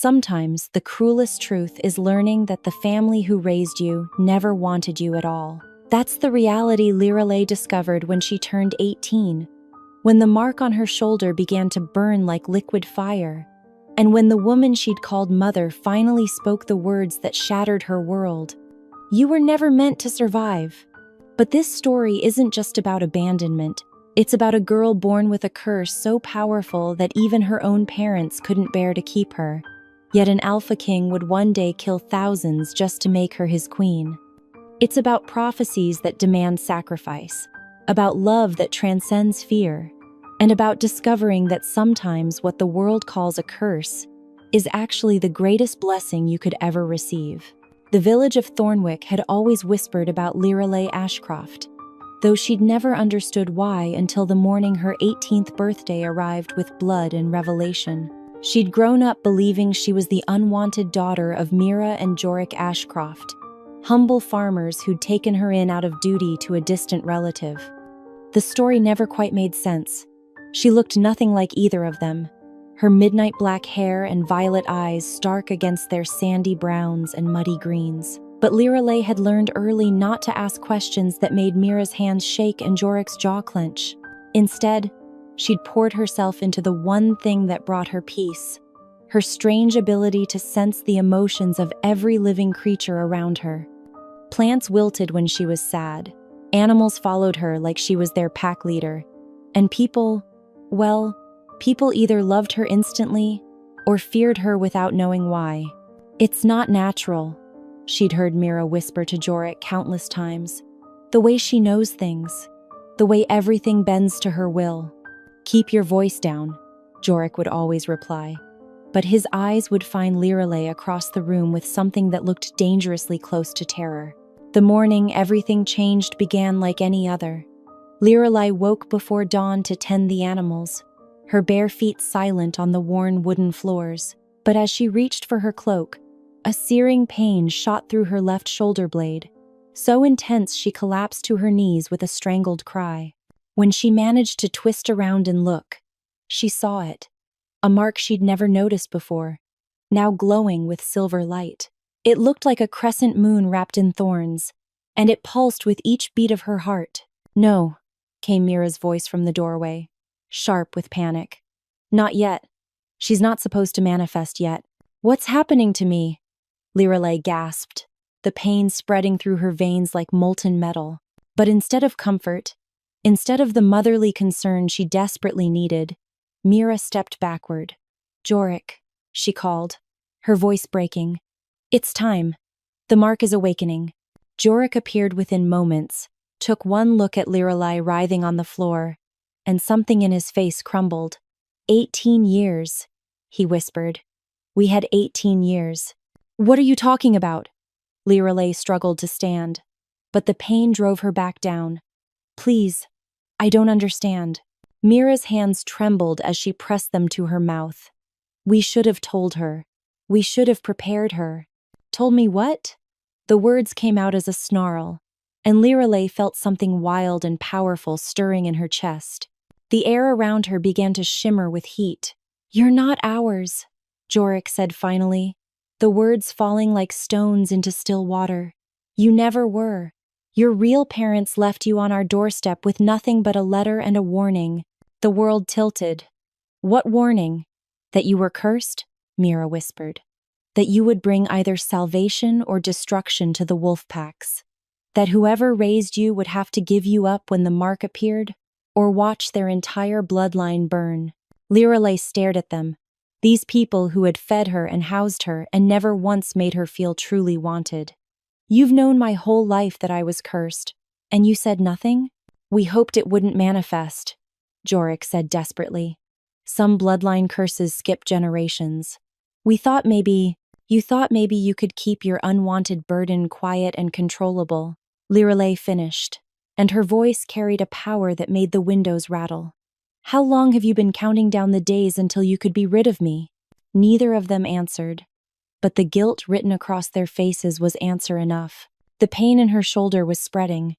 Sometimes the cruelest truth is learning that the family who raised you never wanted you at all. That's the reality Lyralei discovered when she turned 18, when the mark on her shoulder began to burn like liquid fire, and when the woman she'd called mother finally spoke the words that shattered her world. You were never meant to survive. But this story isn't just about abandonment. It's about a girl born with a curse so powerful that even her own parents couldn't bear to keep her. Yet an alpha king would one day kill thousands just to make her his queen. It's about prophecies that demand sacrifice, about love that transcends fear, and about discovering that sometimes what the world calls a curse is actually the greatest blessing you could ever receive. The village of Thornwick had always whispered about Lyralei Ashcroft, though she'd never understood why until the morning her 18th birthday arrived with blood and revelation. She'd grown up believing she was the unwanted daughter of Mira and Jorik Ashcroft, humble farmers who'd taken her in out of duty to a distant relative. The story never quite made sense. She looked nothing like either of them, her midnight black hair and violet eyes stark against their sandy browns and muddy greens. But Lyralei had learned early not to ask questions that made Mira's hands shake and Jorik's jaw clench. Instead, she'd poured herself into the one thing that brought her peace, her strange ability to sense the emotions of every living creature around her. Plants wilted when she was sad, animals followed her like she was their pack leader, and people either loved her instantly or feared her without knowing why. It's not natural, she'd heard Mira whisper to Jorik countless times. The way she knows things, the way everything bends to her will. Keep your voice down, Jorik would always reply. But his eyes would find Lyralei across the room with something that looked dangerously close to terror. The morning everything changed began like any other. Lyralei woke before dawn to tend the animals, her bare feet silent on the worn wooden floors. But as she reached for her cloak, a searing pain shot through her left shoulder blade, so intense she collapsed to her knees with a strangled cry. When she managed to twist around and look, she saw it, a mark she'd never noticed before, now glowing with silver light. It looked like a crescent moon wrapped in thorns, and it pulsed with each beat of her heart. "No," came Mira's voice from the doorway, sharp with panic. "Not yet. She's not supposed to manifest yet." "What's happening to me?" Lyralei gasped, the pain spreading through her veins like molten metal. But instead of comfort, instead of the motherly concern she desperately needed, Mira stepped backward. "Jorik," she called, her voice breaking. "It's time. The mark is awakening." Jorik appeared within moments, took one look at Lyralei writhing on the floor, and something in his face crumbled. 18 years, he whispered. "We had 18 years. "What are you talking about?" Lyralei struggled to stand, but the pain drove her back down. "Please, I don't understand." Mira's hands trembled as she pressed them to her mouth. "We should have told her. We should have prepared her." "Told me what?" The words came out as a snarl, and Lyralei felt something wild and powerful stirring in her chest. The air around her began to shimmer with heat. "You're not ours," Jorik said finally, the words falling like stones into still water. "You never were. Your real parents left you on our doorstep with nothing but a letter and a warning." The world tilted. "What warning?" "That you were cursed," Mira whispered. "That you would bring either salvation or destruction to the wolf packs. That whoever raised you would have to give you up when the mark appeared, or watch their entire bloodline burn." Lyralei stared at them. These people who had fed her and housed her and never once made her feel truly wanted. "You've known my whole life that I was cursed, and you said nothing?" "We hoped it wouldn't manifest," Jorik said desperately. "Some bloodline curses skip generations. You thought maybe you could keep your unwanted burden quiet and controllable," Lyralei finished, and her voice carried a power that made the windows rattle. "How long have you been counting down the days until you could be rid of me?" Neither of them answered, but the guilt written across their faces was answer enough. The pain in her shoulder was spreading,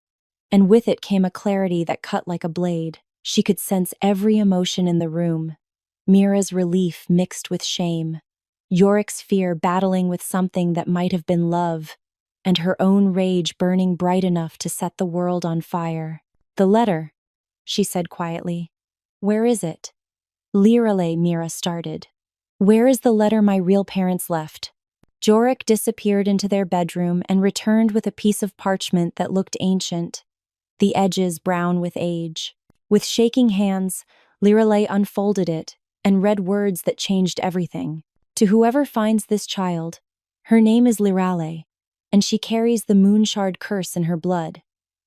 and with it came a clarity that cut like a blade. She could sense every emotion in the room. Mira's relief mixed with shame, Yorick's fear battling with something that might have been love, and her own rage burning bright enough to set the world on fire. "The letter," she said quietly. "Where is it?" "Lyralei," Mira started. "Where is the letter my real parents left?" Yorick disappeared into their bedroom and returned with a piece of parchment that looked ancient, the edges brown with age. With shaking hands, Lyralei unfolded it and read words that changed everything. "To whoever finds this child, her name is Lyralei, and she carries the Moonshard Curse in her blood.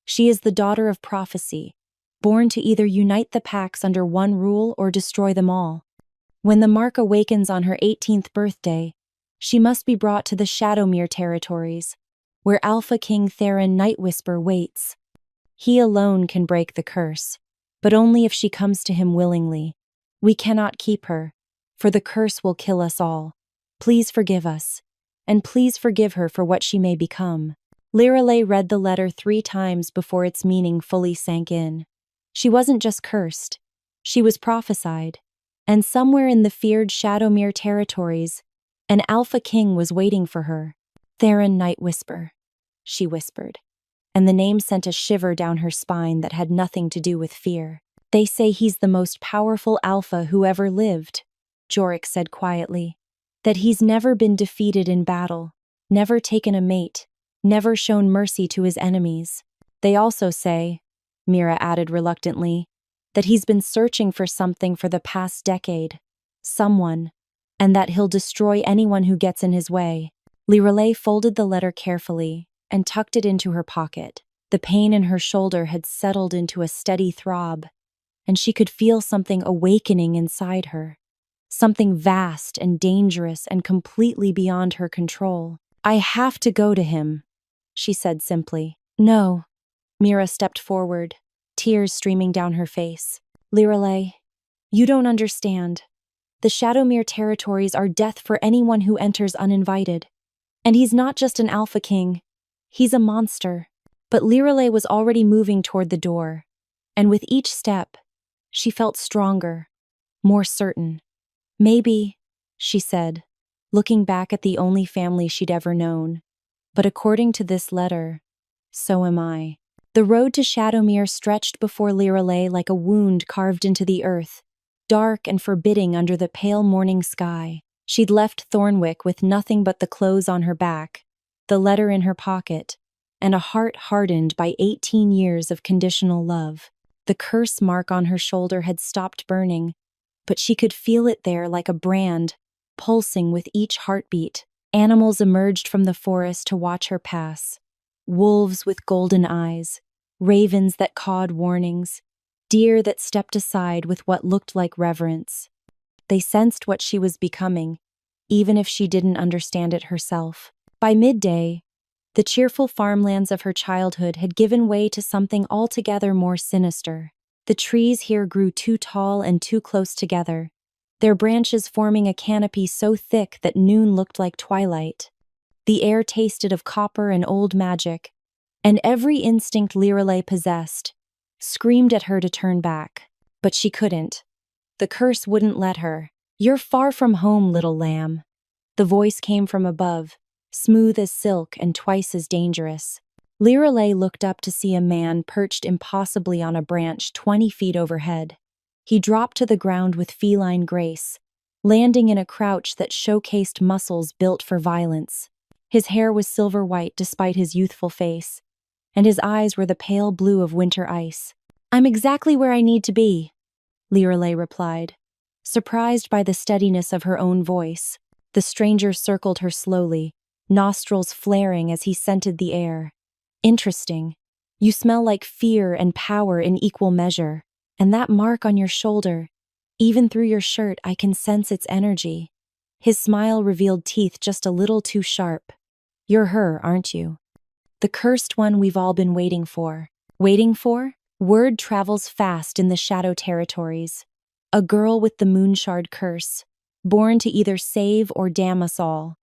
She is the daughter of prophecy, born to either unite the packs under one rule or destroy them all. When the mark awakens on her 18th birthday, she must be brought to the Shadowmere territories, where Alpha King Theron Nightwhisper waits. He alone can break the curse, but only if she comes to him willingly. We cannot keep her, for the curse will kill us all. Please forgive us, and please forgive her for what she may become." Lyralei read the letter 3 times before its meaning fully sank in. She wasn't just cursed, she was prophesied, and somewhere in the feared Shadowmere territories, an Alpha King was waiting for her. "Theron Nightwhisper," she whispered, and the name sent a shiver down her spine that had nothing to do with fear. "They say he's the most powerful Alpha who ever lived," Yorick said quietly. "That he's never been defeated in battle, never taken a mate, never shown mercy to his enemies. They also say," Mira added reluctantly, "that he's been searching for something for the past decade. Someone, and that he'll destroy anyone who gets in his way." Lyralei folded the letter carefully and tucked it into her pocket. The pain in her shoulder had settled into a steady throb, and she could feel something awakening inside her. Something vast and dangerous and completely beyond her control. "I have to go to him," she said simply. "No." Mira stepped forward, tears streaming down her face. "Lyralei, you don't understand. The Shadowmere territories are death for anyone who enters uninvited. And he's not just an Alpha King, he's a monster." But Lyralei was already moving toward the door, and with each step, she felt stronger, more certain. "Maybe," she said, looking back at the only family she'd ever known, "but according to this letter, so am I." The road to Shadowmere stretched before Lyralei like a wound carved into the earth, dark and forbidding under the pale morning sky. She'd left Thornwick with nothing but the clothes on her back, the letter in her pocket, and a heart hardened by 18 years of conditional love. The curse mark on her shoulder had stopped burning, but she could feel it there like a brand, pulsing with each heartbeat. Animals emerged from the forest to watch her pass. Wolves with golden eyes, ravens that cawed warnings, deer that stepped aside with what looked like reverence. They sensed what she was becoming, even if she didn't understand it herself. By midday, the cheerful farmlands of her childhood had given way to something altogether more sinister. The trees here grew too tall and too close together, their branches forming a canopy so thick that noon looked like twilight. The air tasted of copper and old magic, and every instinct Lyralei possessed screamed at her to turn back. But she couldn't. The curse wouldn't let her. "You're far from home, little lamb." The voice came from above, smooth as silk and twice as dangerous. Lyralei looked up to see a man perched impossibly on a branch 20 feet overhead. He dropped to the ground with feline grace, landing in a crouch that showcased muscles built for violence. His hair was silver white despite his youthful face, and his eyes were the pale blue of winter ice. "I'm exactly where I need to be," Lyralei replied, surprised by the steadiness of her own voice. The stranger circled her slowly, nostrils flaring as he scented the air. "Interesting. You smell like fear and power in equal measure, and that mark on your shoulder, even through your shirt I can sense its energy." His smile revealed teeth just a little too sharp. "You're her, aren't you? The cursed one we've all been waiting for." Waiting for? Word travels fast in the Shadow territories. A girl with the Moonshard Curse, born to either save or damn us all.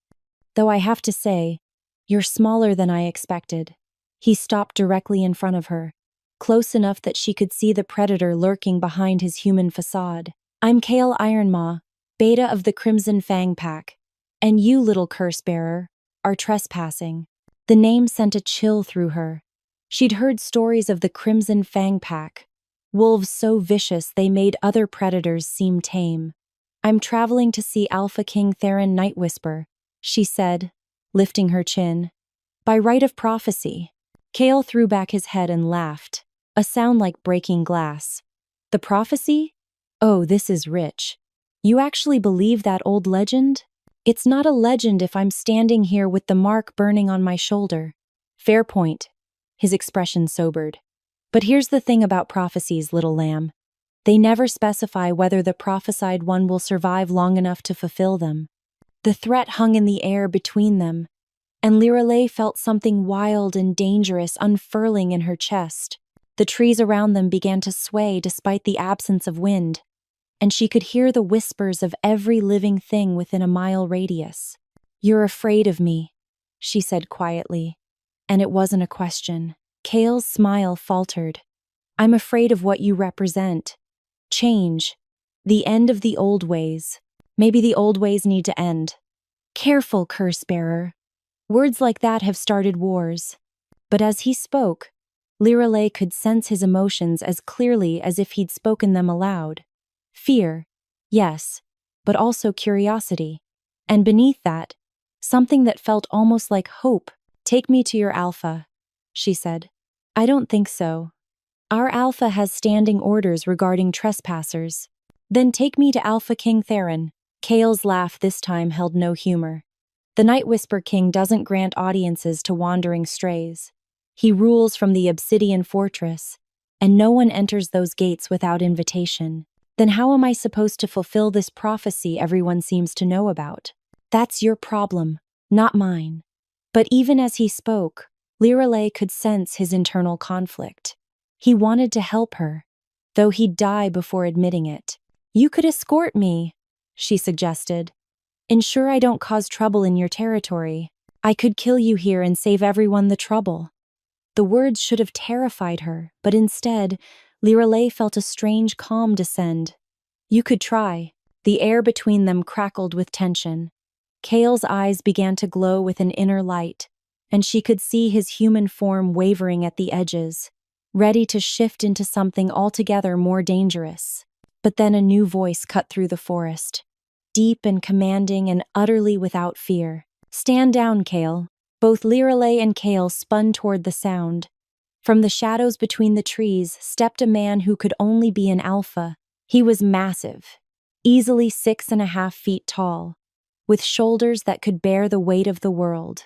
Though I have to say, you're smaller than I expected. He stopped directly in front of her, close enough that she could see the predator lurking behind his human facade. "I'm Kale Ironmaw, beta of the Crimson Fang Pack. And you, little curse-bearer, are trespassing. The name sent a chill through her. She'd heard stories of the Crimson Fang Pack, wolves so vicious they made other predators seem tame. I'm traveling to see Alpha King Theron Nightwhisper, she said, lifting her chin. By right of prophecy. Kale threw back his head and laughed, a sound like breaking glass. The prophecy? Oh, this is rich. You actually believe that old legend? It's not a legend if I'm standing here with the mark burning on my shoulder. Fair point. His expression sobered. But here's the thing about prophecies, little lamb. They never specify whether the prophesied one will survive long enough to fulfill them. The threat hung in the air between them, and Lyralei felt something wild and dangerous unfurling in her chest. The trees around them began to sway despite the absence of wind, and she could hear the whispers of every living thing within a mile radius. You're afraid of me, she said quietly. And it wasn't a question. Kale's smile faltered. I'm afraid of what you represent. Change. The end of the old ways. Maybe the old ways need to end. Careful, curse-bearer. Words like that have started wars. But as he spoke, Lyralei could sense his emotions as clearly as if he'd spoken them aloud. Fear, yes, but also curiosity. And beneath that, something that felt almost like hope. Take me to your Alpha, she said. I don't think so. Our Alpha has standing orders regarding trespassers. Then take me to Alpha King Theron. Kale's laugh this time held no humor. The Nightwhisper King doesn't grant audiences to wandering strays. He rules from the Obsidian Fortress, and no one enters those gates without invitation. Then how am I supposed to fulfill this prophecy everyone seems to know about? That's your problem, not mine. But even as he spoke, Lyralei could sense his internal conflict. He wanted to help her, though he'd die before admitting it. You could escort me, she suggested. Ensure I don't cause trouble in your territory. I could kill you here and save everyone the trouble. The words should have terrified her, but instead, Lyralei felt a strange calm descend. You could try. The air between them crackled with tension. Kale's eyes began to glow with an inner light, and she could see his human form wavering at the edges, ready to shift into something altogether more dangerous. But then a new voice cut through the forest, deep and commanding and utterly without fear. Stand down, Kale. Both Lyralei and Kale spun toward the sound. From the shadows between the trees stepped a man who could only be an alpha. He was massive, easily 6.5 feet tall, with shoulders that could bear the weight of the world.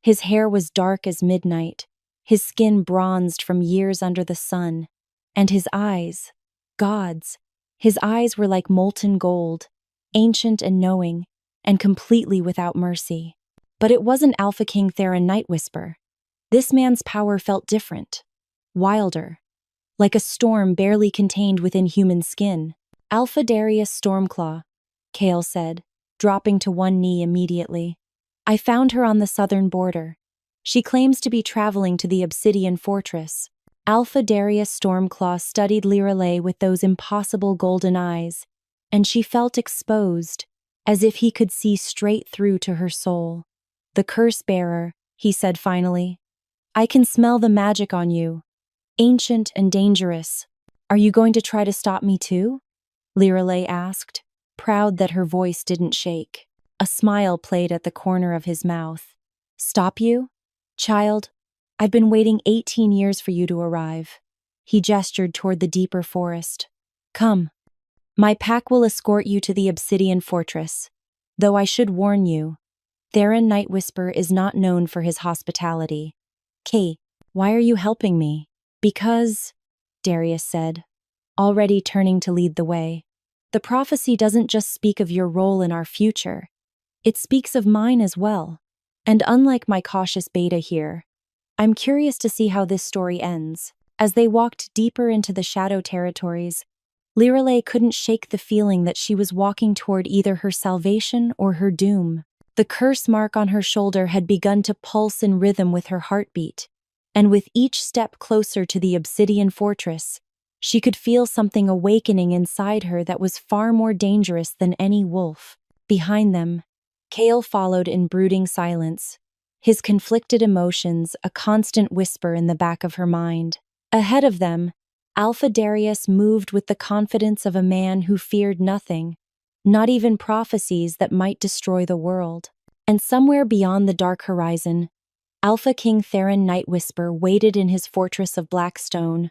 His hair was dark as midnight, his skin bronzed from years under the sun, and his eyes, gods, his eyes were like molten gold, ancient and knowing, and completely without mercy. But it wasn't Alpha King Theron Nightwhisper. This man's power felt different, wilder, like a storm barely contained within human skin. Alpha Darius Stormclaw, Kale said, dropping to one knee immediately. I found her on the southern border. She claims to be traveling to the Obsidian Fortress. Alpha Darius Stormclaw studied Lyralei with those impossible golden eyes, and she felt exposed, as if he could see straight through to her soul. The curse-bearer, he said finally. I can smell the magic on you. Ancient and dangerous. Are you going to try to stop me too? Lyralei asked, proud that her voice didn't shake. A smile played at the corner of his mouth. Stop you? Child, I've been waiting 18 years for you to arrive. He gestured toward the deeper forest. Come. My pack will escort you to the Obsidian Fortress. Though I should warn you, Theron Nightwhisper is not known for his hospitality. Kate, why are you helping me? Because, Darius said, already turning to lead the way. The prophecy doesn't just speak of your role in our future. It speaks of mine as well. And unlike my cautious beta here, I'm curious to see how this story ends. As they walked deeper into the shadow territories, Lyralei couldn't shake the feeling that she was walking toward either her salvation or her doom. The curse mark on her shoulder had begun to pulse in rhythm with her heartbeat, and with each step closer to the Obsidian Fortress, she could feel something awakening inside her that was far more dangerous than any wolf. Behind them, Kale followed in brooding silence, his conflicted emotions a constant whisper in the back of her mind. Ahead of them, Alpha Darius moved with the confidence of a man who feared nothing, not even prophecies that might destroy the world. And somewhere beyond the dark horizon, Alpha King Theron Nightwhisper waited in his fortress of black stone,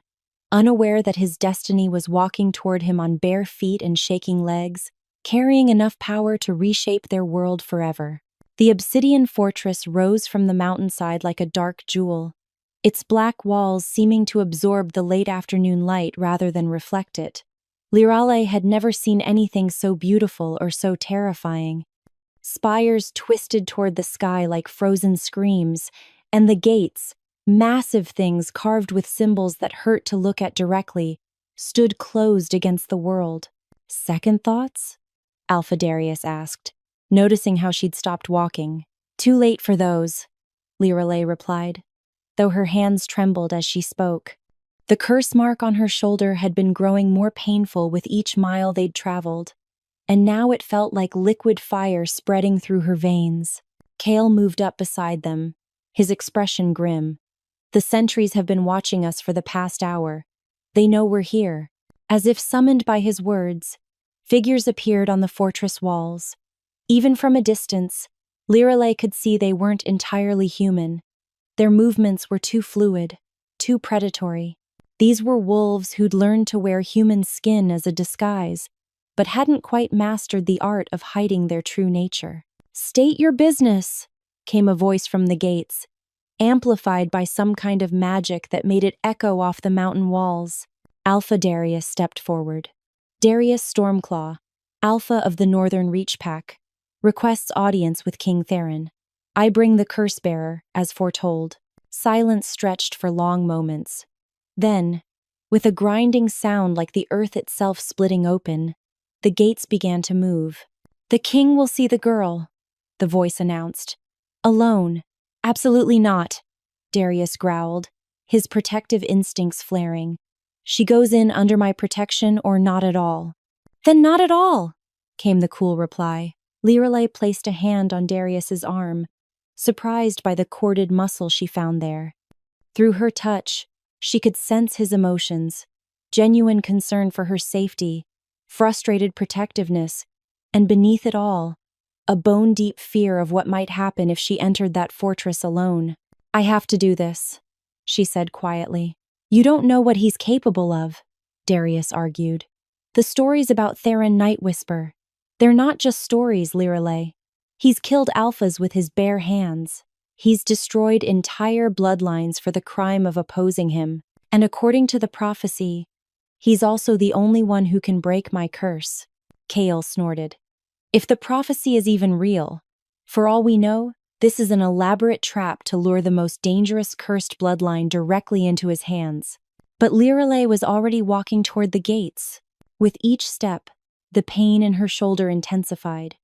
unaware that his destiny was walking toward him on bare feet and shaking legs, carrying enough power to reshape their world forever. The obsidian fortress rose from the mountainside like a dark jewel, its black walls seeming to absorb the late afternoon light rather than reflect it. Lyralei had never seen anything so beautiful or so terrifying. Spires twisted toward the sky like frozen screams, and the gates, massive things carved with symbols that hurt to look at directly, stood closed against the world. Second thoughts? Alpha Darius asked, noticing how she'd stopped walking. Too late for those, Lyralei replied, though her hands trembled as she spoke. The curse mark on her shoulder had been growing more painful with each mile they'd traveled, and now it felt like liquid fire spreading through her veins. Kale moved up beside them, his expression grim. The sentries have been watching us for the past hour. They know we're here. As if summoned by his words, figures appeared on the fortress walls. Even from a distance, Lyralei could see they weren't entirely human. Their movements were too fluid, too predatory. These were wolves who'd learned to wear human skin as a disguise, but hadn't quite mastered the art of hiding their true nature. "State your business," came a voice from the gates, amplified by some kind of magic that made it echo off the mountain walls. Alpha Darius stepped forward. "Darius Stormclaw, Alpha of the Northern Reach Pack, requests audience with King Theron. I bring the curse bearer, as foretold." Silence stretched for long moments. Then, with a grinding sound like the earth itself splitting open, the gates began to move. "The king will see the girl," the voice announced. "Alone." "Absolutely not," Darius growled, his protective instincts flaring. "She goes in under my protection or not at all." "Then not at all," came the cool reply. Lyralei placed a hand on Darius's arm, surprised by the corded muscle she found there. Through her touch, she could sense his emotions, genuine concern for her safety, frustrated protectiveness, and beneath it all, a bone-deep fear of what might happen if she entered that fortress alone. "I have to do this," she said quietly. "You don't know what he's capable of," Darius argued. "The stories about Theron Nightwhisper, they're not just stories, Lyralei. He's killed alphas with his bare hands. He's destroyed entire bloodlines for the crime of opposing him, and according to the prophecy, he's also the only one who can break my curse." Kale snorted. "If the prophecy is even real, for all we know, this is an elaborate trap to lure the most dangerous cursed bloodline directly into his hands." But Lyralei was already walking toward the gates. With each step, the pain in her shoulder intensified,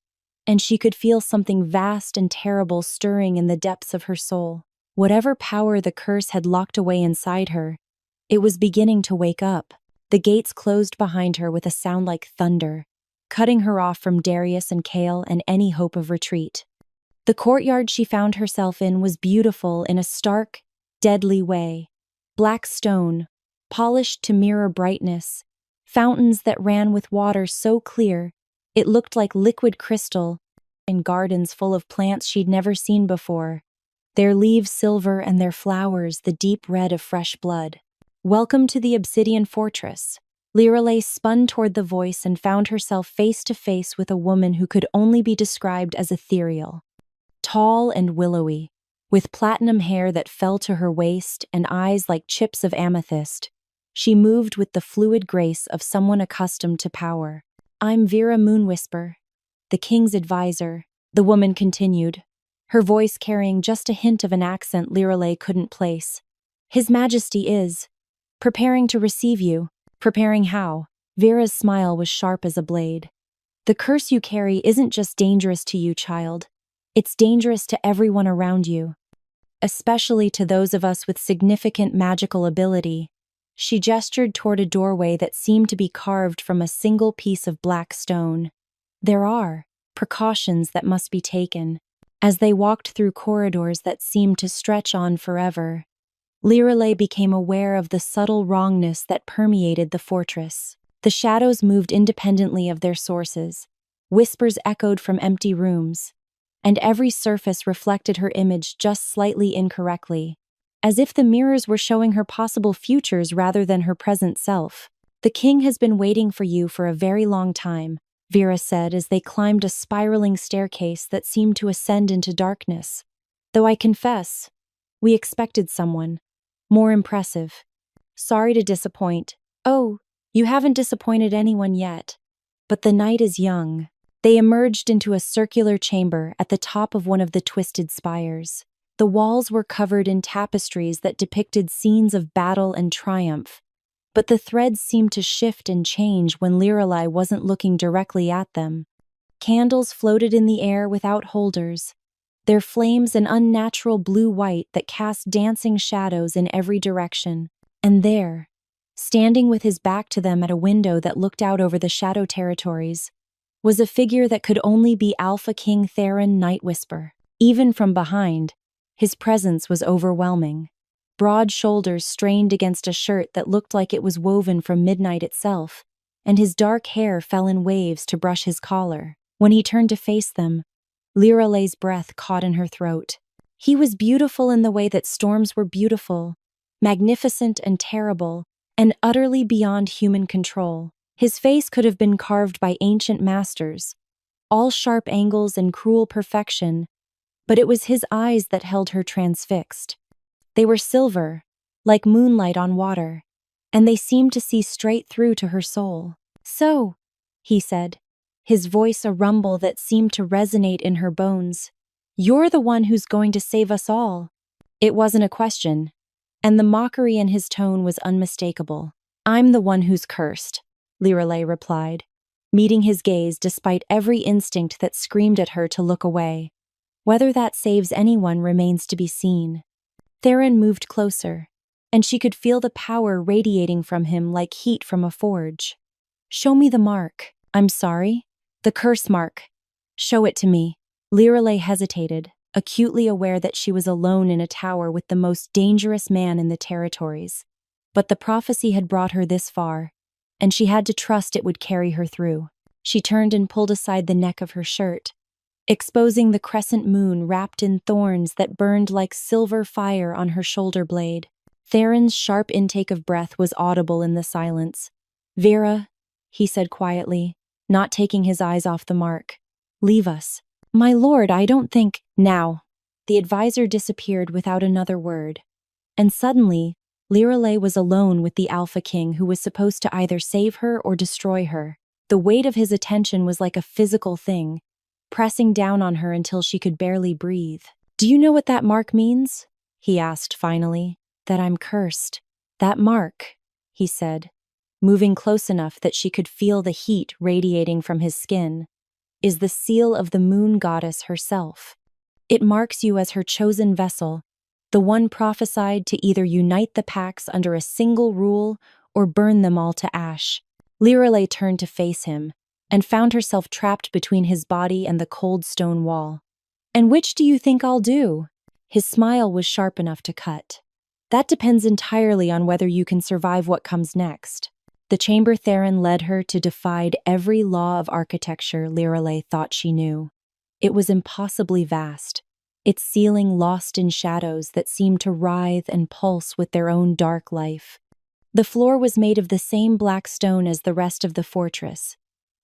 and she could feel something vast and terrible stirring in the depths of her soul. Whatever power the curse had locked away inside her, it was beginning to wake up. The gates closed behind her with a sound like thunder, cutting her off from Darius and Kale and any hope of retreat. The courtyard she found herself in was beautiful in a stark, deadly way. Black stone, polished to mirror brightness, fountains that ran with water so clear it looked like liquid crystal, and gardens full of plants she'd never seen before, their leaves silver and their flowers the deep red of fresh blood. "Welcome to the Obsidian Fortress." Lyralei spun toward the voice and found herself face to face with a woman who could only be described as ethereal. Tall and willowy, with platinum hair that fell to her waist and eyes like chips of amethyst, she moved with the fluid grace of someone accustomed to power. "I'm Vera Moonwhisper, the king's advisor," the woman continued, her voice carrying just a hint of an accent Lyralei couldn't place. "His Majesty is preparing to receive you." "Preparing how?" Vera's smile was sharp as a blade. "The curse you carry isn't just dangerous to you, child. It's dangerous to everyone around you, especially to those of us with significant magical ability." She gestured toward a doorway that seemed to be carved from a single piece of black stone. "There are," precautions that must be taken. As they walked through corridors that seemed to stretch on forever, Lyralei became aware of the subtle wrongness that permeated the fortress. The shadows moved independently of their sources. Whispers echoed from empty rooms, and every surface reflected her image just slightly incorrectly, as if the mirrors were showing her possible futures rather than her present self. "The king has been waiting for you for a very long time," Vera said as they climbed a spiraling staircase that seemed to ascend into darkness. "Though I confess, we expected someone more impressive. Sorry to disappoint." "Oh, you haven't disappointed anyone yet. But the night is young." They emerged into a circular chamber at the top of one of the twisted spires. The walls were covered in tapestries that depicted scenes of battle and triumph, but the threads seemed to shift and change when Lyralei wasn't looking directly at them. Candles floated in the air without holders, their flames an unnatural blue-white that cast dancing shadows in every direction. And there, standing with his back to them at a window that looked out over the shadow territories, was a figure that could only be Alpha King Theron Nightwhisper. Even from behind, his presence was overwhelming. Broad shoulders strained against a shirt that looked like it was woven from midnight itself, and his dark hair fell in waves to brush his collar. When he turned to face them, Lyralei's breath caught in her throat. He was beautiful in the way that storms were beautiful, magnificent and terrible, and utterly beyond human control. His face could have been carved by ancient masters, all sharp angles and cruel perfection, but it was his eyes that held her transfixed. They were silver, like moonlight on water, and they seemed to see straight through to her soul. "So," he said, his voice a rumble that seemed to resonate in her bones, "you're the one who's going to save us all." It wasn't a question, and the mockery in his tone was unmistakable. "I'm the one who's cursed," Lyralei replied, meeting his gaze despite every instinct that screamed at her to look away. Whether that saves anyone remains to be seen. Theron moved closer, and she could feel the power radiating from him like heat from a forge. "Show me the mark." "I'm sorry?" "The curse mark. Show it to me." Lyralei hesitated, acutely aware that she was alone in a tower with the most dangerous man in the territories. But the prophecy had brought her this far, and she had to trust it would carry her through. She turned and pulled aside the neck of her shirt, exposing the crescent moon wrapped in thorns that burned like silver fire on her shoulder blade. Theron's sharp intake of breath was audible in the silence. "Vera," he said quietly, not taking his eyes off the mark, "leave us." "My lord, I don't think—" "Now." The advisor disappeared without another word, and suddenly, Lyralei was alone with the Alpha King who was supposed to either save her or destroy her. The weight of his attention was like a physical thing, pressing down on her until she could barely breathe. "Do you know what that mark means?" he asked finally. "That I'm cursed." "That mark," he said, moving close enough that she could feel the heat radiating from his skin, "is the seal of the moon goddess herself. It marks you as her chosen vessel, the one prophesied to either unite the packs under a single rule or burn them all to ash." Lyralei turned to face him, and found herself trapped between his body and the cold stone wall. "And which do you think I'll do?" His smile was sharp enough to cut. "That depends entirely on whether you can survive what comes next." The chamber Theron led her to defied every law of architecture Lyralei thought she knew. It was impossibly vast, its ceiling lost in shadows that seemed to writhe and pulse with their own dark life. The floor was made of the same black stone as the rest of the fortress,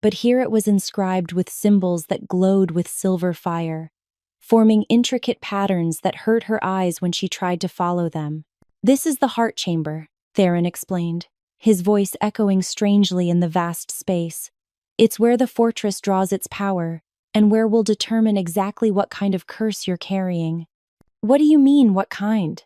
but here it was inscribed with symbols that glowed with silver fire, forming intricate patterns that hurt her eyes when she tried to follow them. "This is the heart chamber," Theron explained, his voice echoing strangely in the vast space. "It's where the fortress draws its power, and where we'll determine exactly what kind of curse you're carrying." "What do you mean, what kind?"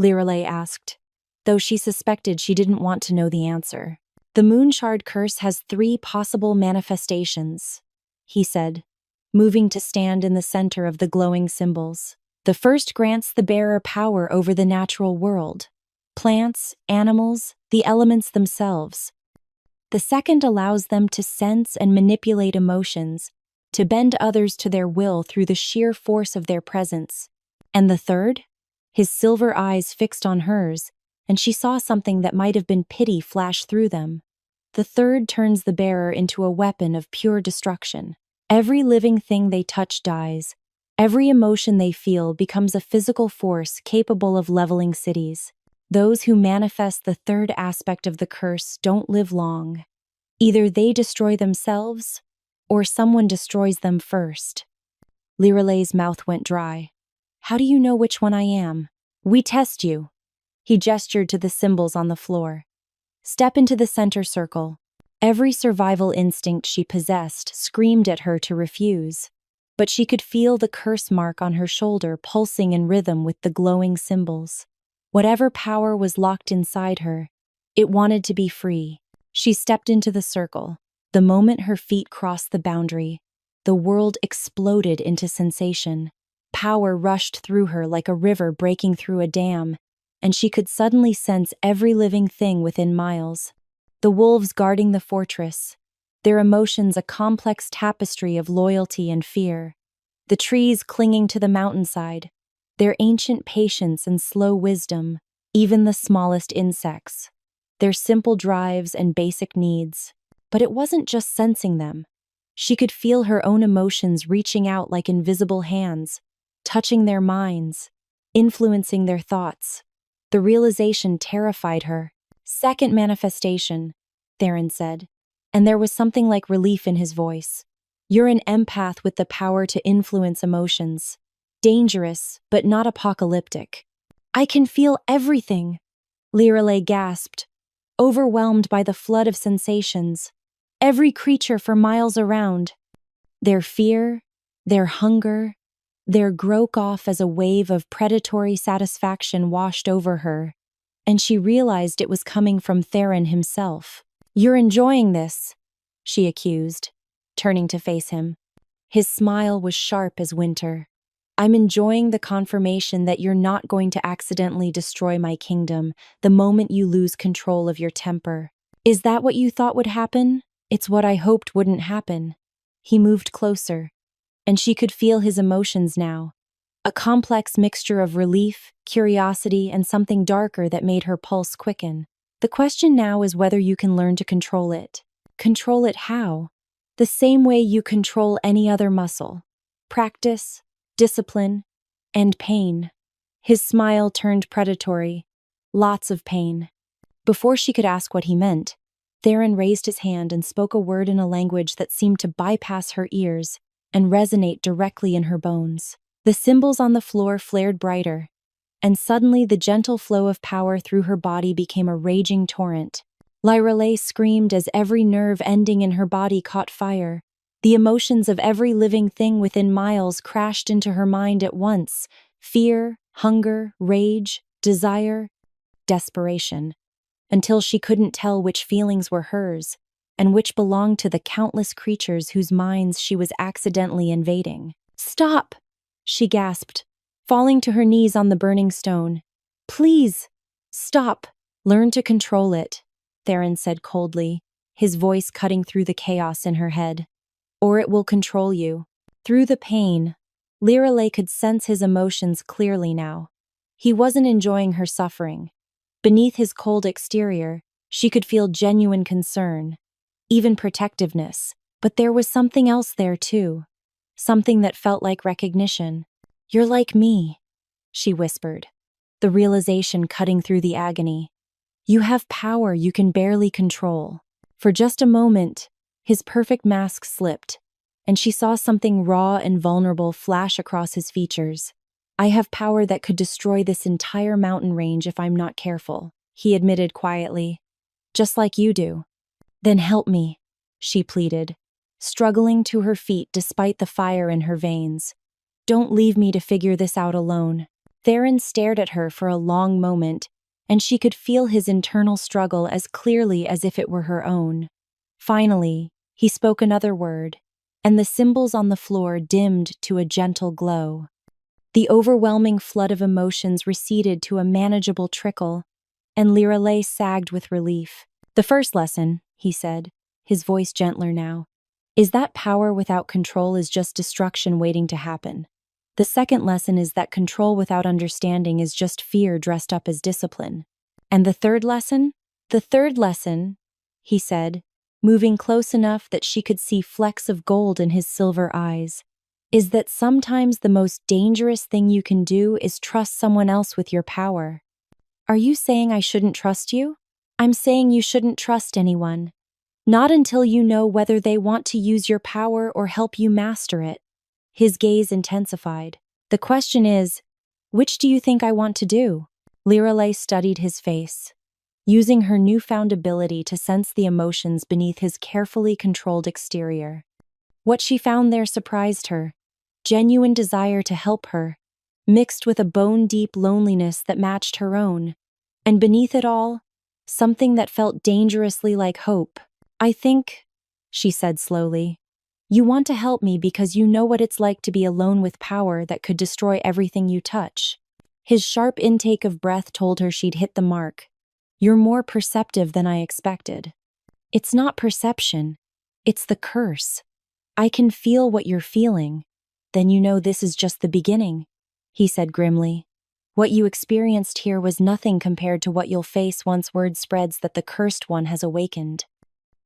Lyralei asked, though she suspected she didn't want to know the answer. "The Moonshard Curse has 3 possible manifestations," he said, moving to stand in the center of the glowing symbols. "The first grants the bearer power over the natural world, plants, animals, the elements themselves. The second allows them to sense and manipulate emotions, to bend others to their will through the sheer force of their presence. And the third? His silver eyes fixed on hers, and she saw something that might have been pity flash through them. The third turns the bearer into a weapon of pure destruction. Every living thing they touch dies. Every emotion they feel becomes a physical force capable of leveling cities. Those who manifest the third aspect of the curse don't live long. Either they destroy themselves, or someone destroys them first. Lyralei's mouth went dry. How do you know which one I am? We test you. He gestured to the symbols on the floor. Step into the center circle. Every survival instinct she possessed screamed at her to refuse, but she could feel the curse mark on her shoulder pulsing in rhythm with the glowing symbols. Whatever power was locked inside her, it wanted to be free. She stepped into the circle. The moment her feet crossed the boundary, the world exploded into sensation. Power rushed through her like a river breaking through a dam, and she could suddenly sense every living thing within miles. The wolves guarding the fortress, their emotions a complex tapestry of loyalty and fear. The trees clinging to the mountainside, their ancient patience and slow wisdom, even the smallest insects, their simple drives and basic needs. But it wasn't just sensing them. She could feel her own emotions reaching out like invisible hands, touching their minds, influencing their thoughts. The realization terrified her. Second manifestation, Theron said, and there was something like relief in his voice. You're an empath with the power to influence emotions. Dangerous, but not apocalyptic. I can feel everything, Lyralei gasped, overwhelmed by the flood of sensations. Every creature for miles around. Their fear, their hunger, their broke off as a wave of predatory satisfaction washed over her, and she realized it was coming from Theron himself. You're enjoying this, she accused, turning to face him. His smile was sharp as winter. I'm enjoying the confirmation that you're not going to accidentally destroy my kingdom the moment you lose control of your temper. Is that what you thought would happen? It's what I hoped wouldn't happen. He moved closer, and she could feel his emotions now. A complex mixture of relief, curiosity, and something darker that made her pulse quicken. The question now is whether you can learn to control it. Control it how? The same way you control any other muscle. Practice, discipline, and pain. His smile turned predatory. Lots of pain. Before she could ask what he meant, Theron raised his hand and spoke a word in a language that seemed to bypass her ears and resonate directly in her bones. The symbols on the floor flared brighter, and suddenly the gentle flow of power through her body became a raging torrent. Lyralei screamed as every nerve ending in her body caught fire. The emotions of every living thing within miles crashed into her mind at once: fear, hunger, rage, desire, desperation, until she couldn't tell which feelings were hers and which belonged to the countless creatures whose minds she was accidentally invading. Stop! She gasped, falling to her knees on the burning stone. Please, stop. Learn to control it, Theron said coldly, his voice cutting through the chaos in her head. Or it will control you. Through the pain, Lyralei could sense his emotions clearly now. He wasn't enjoying her suffering. Beneath his cold exterior, she could feel genuine concern, even protectiveness. But there was something else there too. Something that felt like recognition. You're like me, she whispered, the realization cutting through the agony. You have power you can barely control. For just a moment, his perfect mask slipped, and she saw something raw and vulnerable flash across his features. I have power that could destroy this entire mountain range if I'm not careful, he admitted quietly. Just like you do. Then help me, she pleaded, struggling to her feet despite the fire in her veins. Don't leave me to figure this out alone. Theron stared at her for a long moment, and she could feel his internal struggle as clearly as if it were her own. Finally, he spoke another word, and the symbols on the floor dimmed to a gentle glow. The overwhelming flood of emotions receded to a manageable trickle, and Lyralei sagged with relief. The first lesson, he said, his voice gentler now. is that power without control is just destruction waiting to happen. The second lesson is that control without understanding is just fear dressed up as discipline. And the third lesson? The third lesson, he said, moving close enough that she could see flecks of gold in his silver eyes, is that sometimes the most dangerous thing you can do is trust someone else with your power. Are you saying I shouldn't trust you? I'm saying you shouldn't trust anyone. Not until you know whether they want to use your power or help you master it. His gaze intensified. The question is, which do you think I want to do? Lyralei studied his face, using her newfound ability to sense the emotions beneath his carefully controlled exterior. What she found there surprised her. Genuine desire to help her, mixed with a bone-deep loneliness that matched her own. And beneath it all, something that felt dangerously like hope. I think, she said slowly, you want to help me because you know what it's like to be alone with power that could destroy everything you touch. His sharp intake of breath told her she'd hit the mark. You're more perceptive than I expected. It's not perception. It's the curse. I can feel what you're feeling. Then you know this is just the beginning, he said grimly. What you experienced here was nothing compared to what you'll face once word spreads that the cursed one has awakened.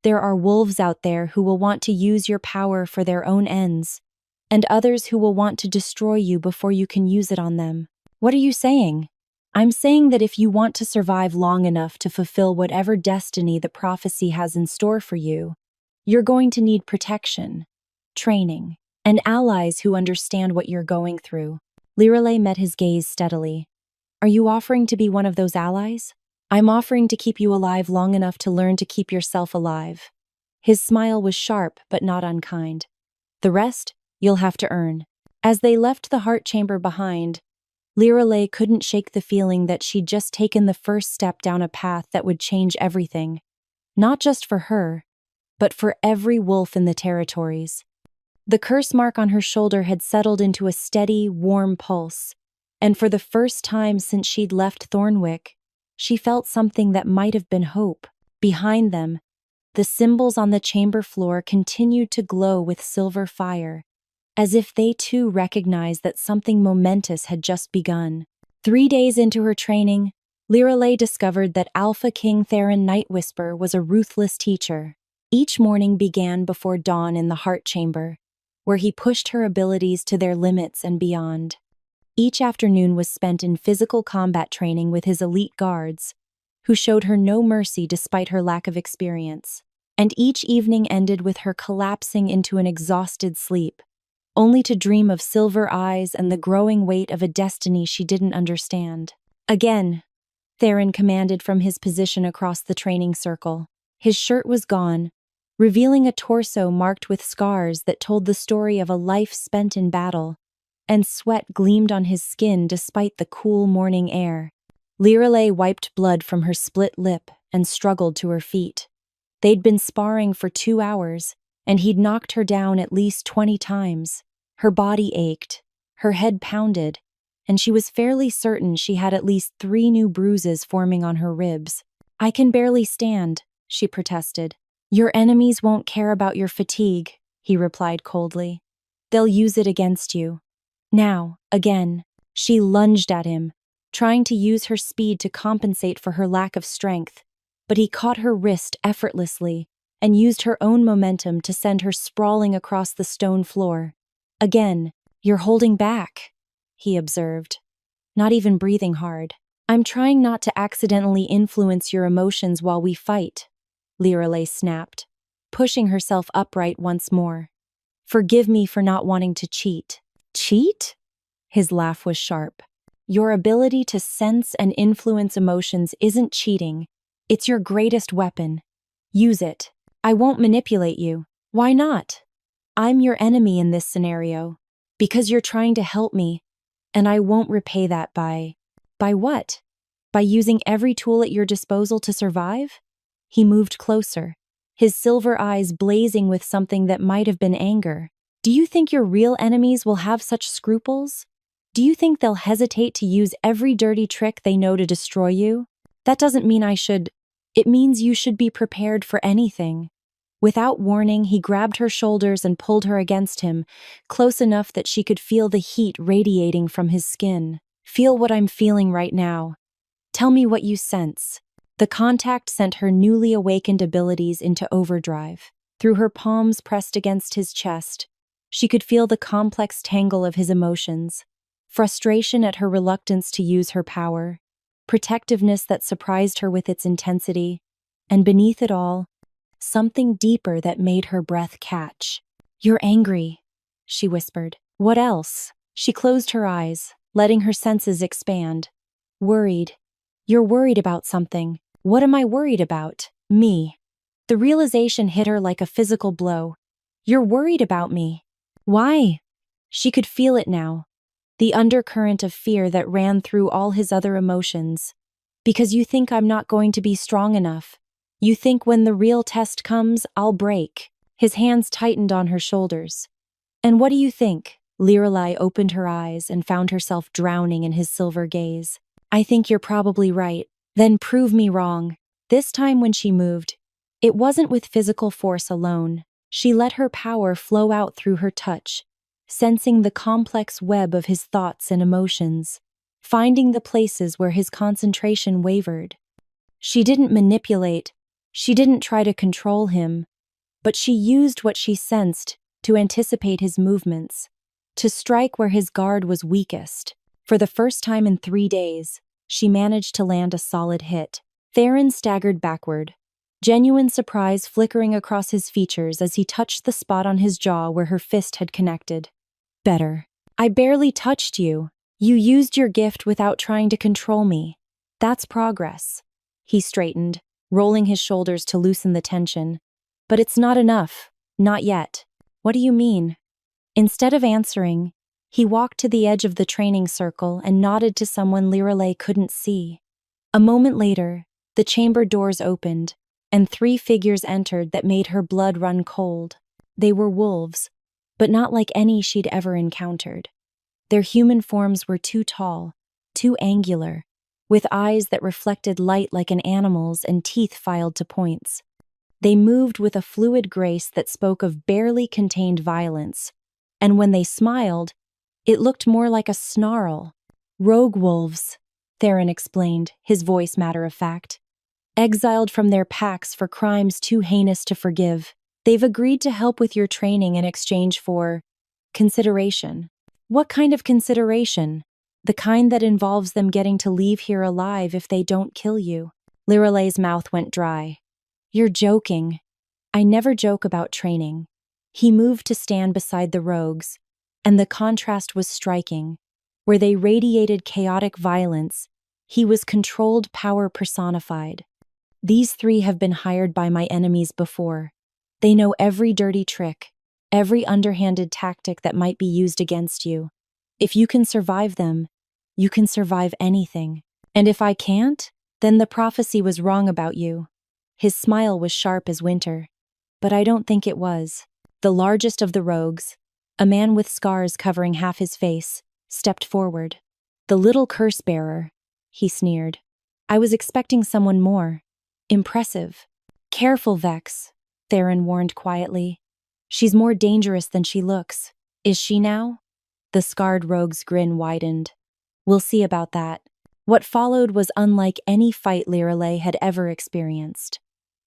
There are wolves out there who will want to use your power for their own ends, and others who will want to destroy you before you can use it on them. What are you saying? I'm saying that if you want to survive long enough to fulfill whatever destiny the prophecy has in store for you, you're going to need protection, training, and allies who understand what you're going through. Lyralei met his gaze steadily. Are you offering to be one of those allies? I'm offering to keep you alive long enough to learn to keep yourself alive. His smile was sharp but not unkind. The rest, you'll have to earn. As they left the heart chamber behind, Lyralei couldn't shake the feeling that she'd just taken the first step down a path that would change everything. Not just for her, but for every wolf in the territories. The curse mark on her shoulder had settled into a steady, warm pulse, and for the first time since she'd left Thornwick, she felt something that might have been hope. Behind them, the symbols on the chamber floor continued to glow with silver fire, as if they too recognized that something momentous had just begun. 3 days into her training, Lyralei discovered that Alpha King Theron Nightwhisper was a ruthless teacher. Each morning began before dawn in the heart chamber, where he pushed her abilities to their limits and beyond. Each afternoon was spent in physical combat training with his elite guards, who showed her no mercy despite her lack of experience. And each evening ended with her collapsing into an exhausted sleep, only to dream of silver eyes and the growing weight of a destiny she didn't understand. Again, Theron commanded from his position across the training circle. His shirt was gone, revealing a torso marked with scars that told the story of a life spent in battle, and sweat gleamed on his skin despite the cool morning air. Lyralei wiped blood from her split lip and struggled to her feet. They'd been sparring for 2 hours, and he'd knocked her down at least 20 times. Her body ached, her head pounded, and she was fairly certain she had at least 3 new bruises forming on her ribs. I can barely stand, she protested. Your enemies won't care about your fatigue, he replied coldly. They'll use it against you. Now, again, she lunged at him, trying to use her speed to compensate for her lack of strength, but he caught her wrist effortlessly and used her own momentum to send her sprawling across the stone floor. Again, you're holding back, he observed, not even breathing hard. I'm trying not to accidentally influence your emotions while we fight, Lyralei snapped, pushing herself upright once more. Forgive me for not wanting to cheat. Cheat? His laugh was sharp. Your ability to sense and influence emotions isn't cheating. It's your greatest weapon. Use it. I won't manipulate you. Why not? I'm your enemy in this scenario. Because you're trying to help me, and I won't repay that by what? By using every tool at your disposal to survive? He moved closer, his silver eyes blazing with something that might have been anger. Do you think your real enemies will have such scruples? Do you think they'll hesitate to use every dirty trick they know to destroy you? That doesn't mean I should. It means you should be prepared for anything. Without warning, he grabbed her shoulders and pulled her against him, close enough that she could feel the heat radiating from his skin. "Feel what I'm feeling right now. Tell me what you sense." The contact sent her newly awakened abilities into overdrive. Through her palms pressed against his chest, she could feel the complex tangle of his emotions: frustration at her reluctance to use her power, protectiveness that surprised her with its intensity, and beneath it all, something deeper that made her breath catch. "You're angry," she whispered. "What else?" She closed her eyes, letting her senses expand. "Worried. You're worried about something." "What am I worried about?" "Me." The realization hit her like a physical blow. "You're worried about me." "Why?" She could feel it now, the undercurrent of fear that ran through all his other emotions. "Because you think I'm not going to be strong enough. You think when the real test comes, I'll break." His hands tightened on her shoulders. "And what do you think?" Lyralei opened her eyes and found herself drowning in his silver gaze. "I think you're probably right. Then prove me wrong." This time when she moved, it wasn't with physical force alone. She let her power flow out through her touch, sensing the complex web of his thoughts and emotions, finding the places where his concentration wavered. She didn't manipulate, she didn't try to control him, but she used what she sensed to anticipate his movements, to strike where his guard was weakest. For the first time in 3 days, she managed to land a solid hit. Theron staggered backward, genuine surprise flickering across his features as he touched the spot on his jaw where her fist had connected. "Better. I barely touched you. You used your gift without trying to control me. That's progress." He straightened, rolling his shoulders to loosen the tension. "But it's not enough. Not yet." "What do you mean?" Instead of answering, he walked to the edge of the training circle and nodded to someone Lyralei couldn't see. A moment later, the chamber doors opened, and 3 figures entered that made her blood run cold. They were wolves, but not like any she'd ever encountered. Their human forms were too tall, too angular, with eyes that reflected light like an animal's and teeth filed to points. They moved with a fluid grace that spoke of barely contained violence, and when they smiled, it looked more like a snarl. "Rogue wolves," Theron explained, his voice matter-of-fact. "Exiled from their packs for crimes too heinous to forgive. They've agreed to help with your training in exchange for consideration." "What kind of consideration?" "The kind that involves them getting to leave here alive if they don't kill you." Lyralei's mouth went dry. "You're joking." "I never joke about training." He moved to stand beside the rogues, and the contrast was striking. Where they radiated chaotic violence, he was controlled power personified. "These 3 have been hired by my enemies before. They know every dirty trick, every underhanded tactic that might be used against you. If you can survive them, you can survive anything. And if I can't, then the prophecy was wrong about you." His smile was sharp as winter. "But I don't think it was." The largest of the rogues, a man with scars covering half his face, stepped forward. "The little curse-bearer," he sneered. "I was expecting someone more impressive." "Careful, Vex," Theron warned quietly. "She's more dangerous than she looks." "Is she now?" The scarred rogue's grin widened. "We'll see about that." What followed was unlike any fight Lyralei had ever experienced.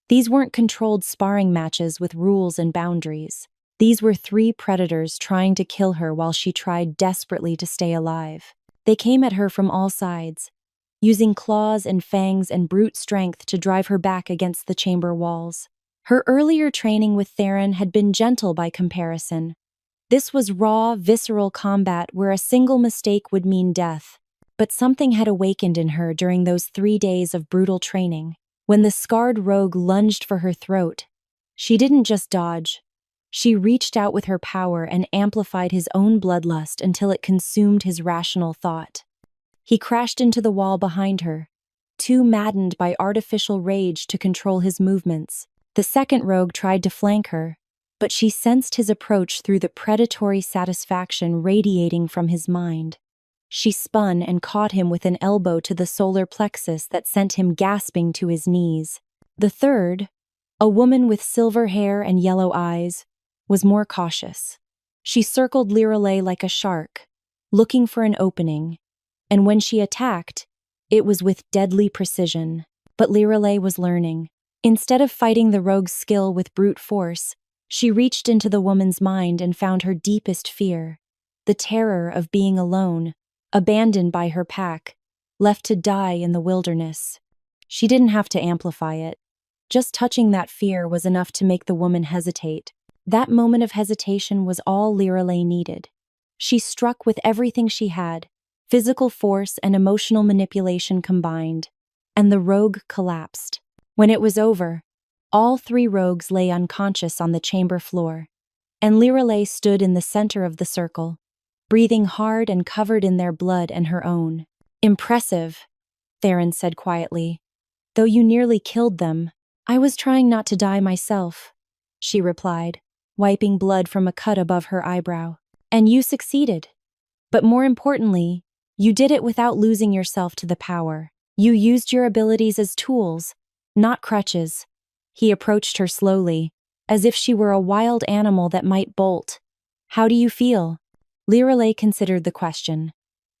These weren't controlled sparring matches with rules and boundaries. These were 3 predators trying to kill her while she tried desperately to stay alive. They came at her from all sides, using claws and fangs and brute strength to drive her back against the chamber walls. Her earlier training with Theron had been gentle by comparison. This was raw, visceral combat where a single mistake would mean death. But something had awakened in her during those 3 days of brutal training. When the scarred rogue lunged for her throat, she didn't just dodge. She reached out with her power and amplified his own bloodlust until it consumed his rational thought. He crashed into the wall behind her, too maddened by artificial rage to control his movements. The second rogue tried to flank her, but she sensed his approach through the predatory satisfaction radiating from his mind. She spun and caught him with an elbow to the solar plexus that sent him gasping to his knees. The third, A woman with silver hair and yellow eyes was more cautious. She circled Lyralei like a shark, looking for an opening, and when she attacked, it was with deadly precision. But Lyralei was learning. Instead of fighting the rogue's skill with brute force, she reached into the woman's mind and found her deepest fear, the terror of being alone, abandoned by her pack, left to die in the wilderness. She didn't have to amplify it. Just touching that fear was enough to make the woman hesitate. That moment of hesitation was all Lyralei needed. She struck with everything she had, physical force and emotional manipulation combined, and the rogue collapsed. When it was over, all three rogues lay unconscious on the chamber floor, and Lyralei stood in the center of the circle, breathing hard and covered in their blood and her own. "Impressive," Theron said quietly. "Though you nearly killed them, I was trying not to die myself," she replied, wiping blood from a cut above her eyebrow. "And you succeeded. But more importantly, you did it without losing yourself to the power. You used your abilities as tools, not crutches." He approached her slowly, as if she were a wild animal that might bolt. "How do you feel?" Lyralei considered the question.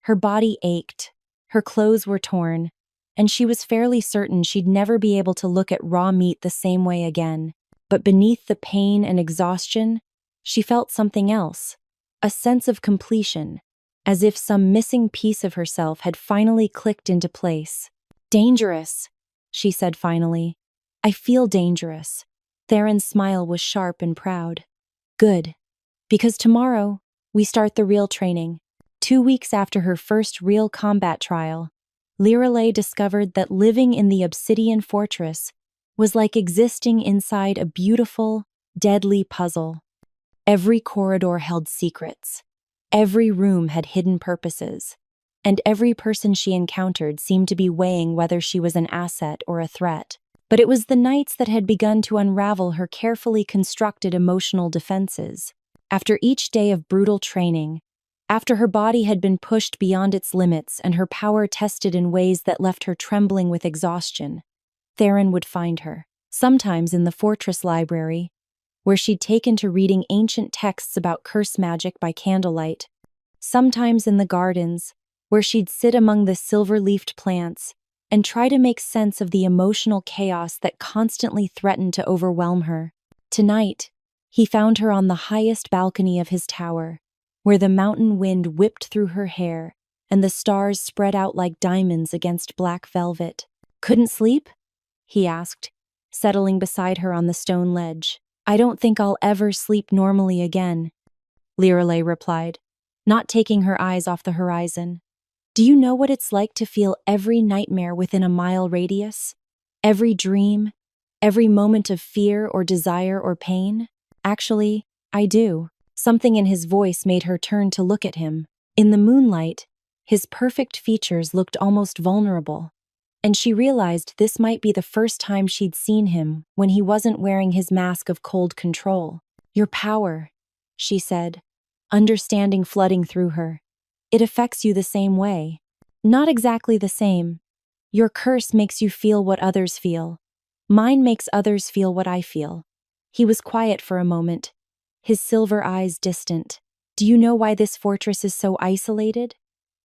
Her body ached, her clothes were torn, and she was fairly certain she'd never be able to look at raw meat the same way again. But beneath the pain and exhaustion, she felt something else, a sense of completion, as if some missing piece of herself had finally clicked into place. "Dangerous," she said finally. "I feel dangerous." Theron's smile was sharp and proud. "Good. Because tomorrow, we start the real training." 2 weeks after her first real combat trial, Lyralei discovered that living in the Obsidian Fortress was like existing inside a beautiful, deadly puzzle. Every corridor held secrets. Every room had hidden purposes. And every person she encountered seemed to be weighing whether she was an asset or a threat. But it was the nights that had begun to unravel her carefully constructed emotional defenses. After each day of brutal training, after her body had been pushed beyond its limits and her power tested in ways that left her trembling with exhaustion, Theron would find her, sometimes in the fortress library, where she'd taken to reading ancient texts about curse magic by candlelight, sometimes in the gardens, where she'd sit among the silver-leafed plants and try to make sense of the emotional chaos that constantly threatened to overwhelm her. Tonight, he found her on the highest balcony of his tower, where the mountain wind whipped through her hair and the stars spread out like diamonds against black velvet. "Couldn't sleep?" he asked, settling beside her on the stone ledge. "I don't think I'll ever sleep normally again," Lyralei replied, not taking her eyes off the horizon. "Do you know what it's like to feel every nightmare within a mile radius? Every dream, every moment of fear or desire or pain?" "Actually, I do." Something in his voice made her turn to look at him. In the moonlight, his perfect features looked almost vulnerable, and she realized this might be the first time she'd seen him when he wasn't wearing his mask of cold control. "Your power," she said, understanding flooding through her. "It affects you the same way." "Not exactly the same. Your curse makes you feel what others feel. Mine makes others feel what I feel." He was quiet for a moment, his silver eyes distant. "Do you know why this fortress is so isolated?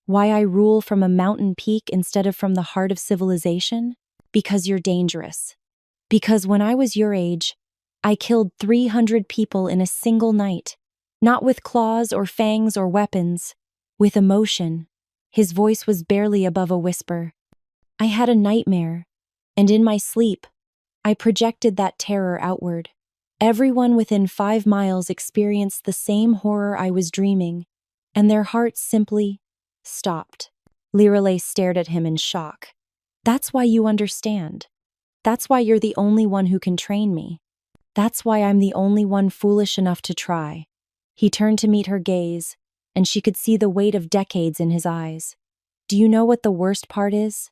Why I rule from a mountain peak instead of from the heart of civilization? Because you're dangerous. Because when I was your age, I killed 300 people in a single night. Not with claws or fangs or weapons, with emotion." His voice was barely above a whisper. "I had a nightmare, and in my sleep, I projected that terror outward. Everyone within 5 miles experienced the same horror I was dreaming, and their hearts simply stopped." Lyralei stared at him in shock. "That's why you understand. That's why you're the only one who can train me. That's why I'm the only one foolish enough to try." He turned to meet her gaze, and she could see the weight of decades in his eyes. "Do you know what the worst part is?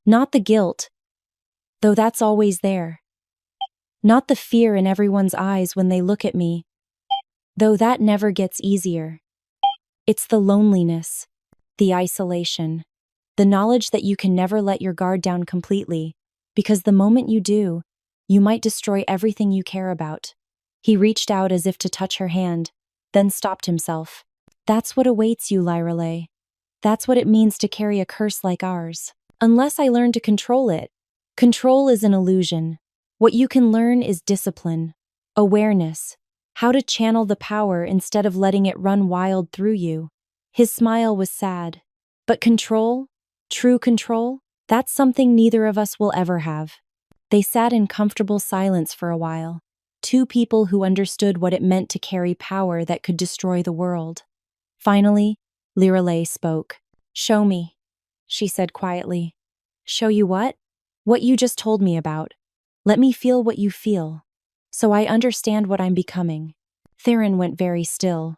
Not the guilt, though that's always there. Not the fear in everyone's eyes when they look at me, though that never gets easier. It's the loneliness, the isolation, the knowledge that you can never let your guard down completely, because the moment you do, You might destroy everything you care about." He reached out as if to touch her hand, then stopped himself. "That's what awaits you, Lyralei. That's what it means to carry a curse like ours. Unless I learn to control it. Control is an illusion. What you can learn is discipline, awareness, how to channel the power instead of letting it run wild through you." His smile was sad. "But control? True control? That's something neither of us will ever have." They sat in comfortable silence for a while, two people who understood what it meant to carry power that could destroy the world. Finally, Lyralei spoke. "Show me," she said quietly. "Show you what?" "What you just told me about. Let me feel what you feel, so I understand what I'm becoming." Theron went very still.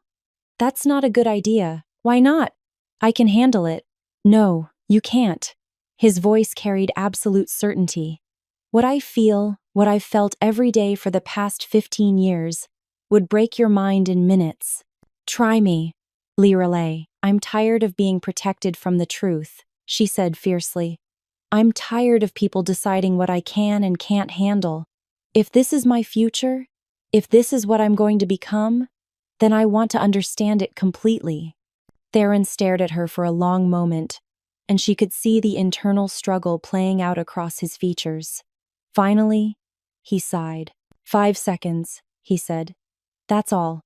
"That's not a good idea." "Why not?" "I can handle it." "No, you can't." His voice carried absolute certainty. "What I feel, what I've felt every day for the past 15 years, would break your mind in minutes. Try me." "Lyralei, I'm tired of being protected from the truth," she said fiercely. "I'm tired of people deciding what I can and can't handle. If this is my future, if this is what I'm going to become, then I want to understand it completely." Theron stared at her for a long moment, and she could see the internal struggle playing out across his features. Finally, he sighed. 5 seconds, he said. "That's all.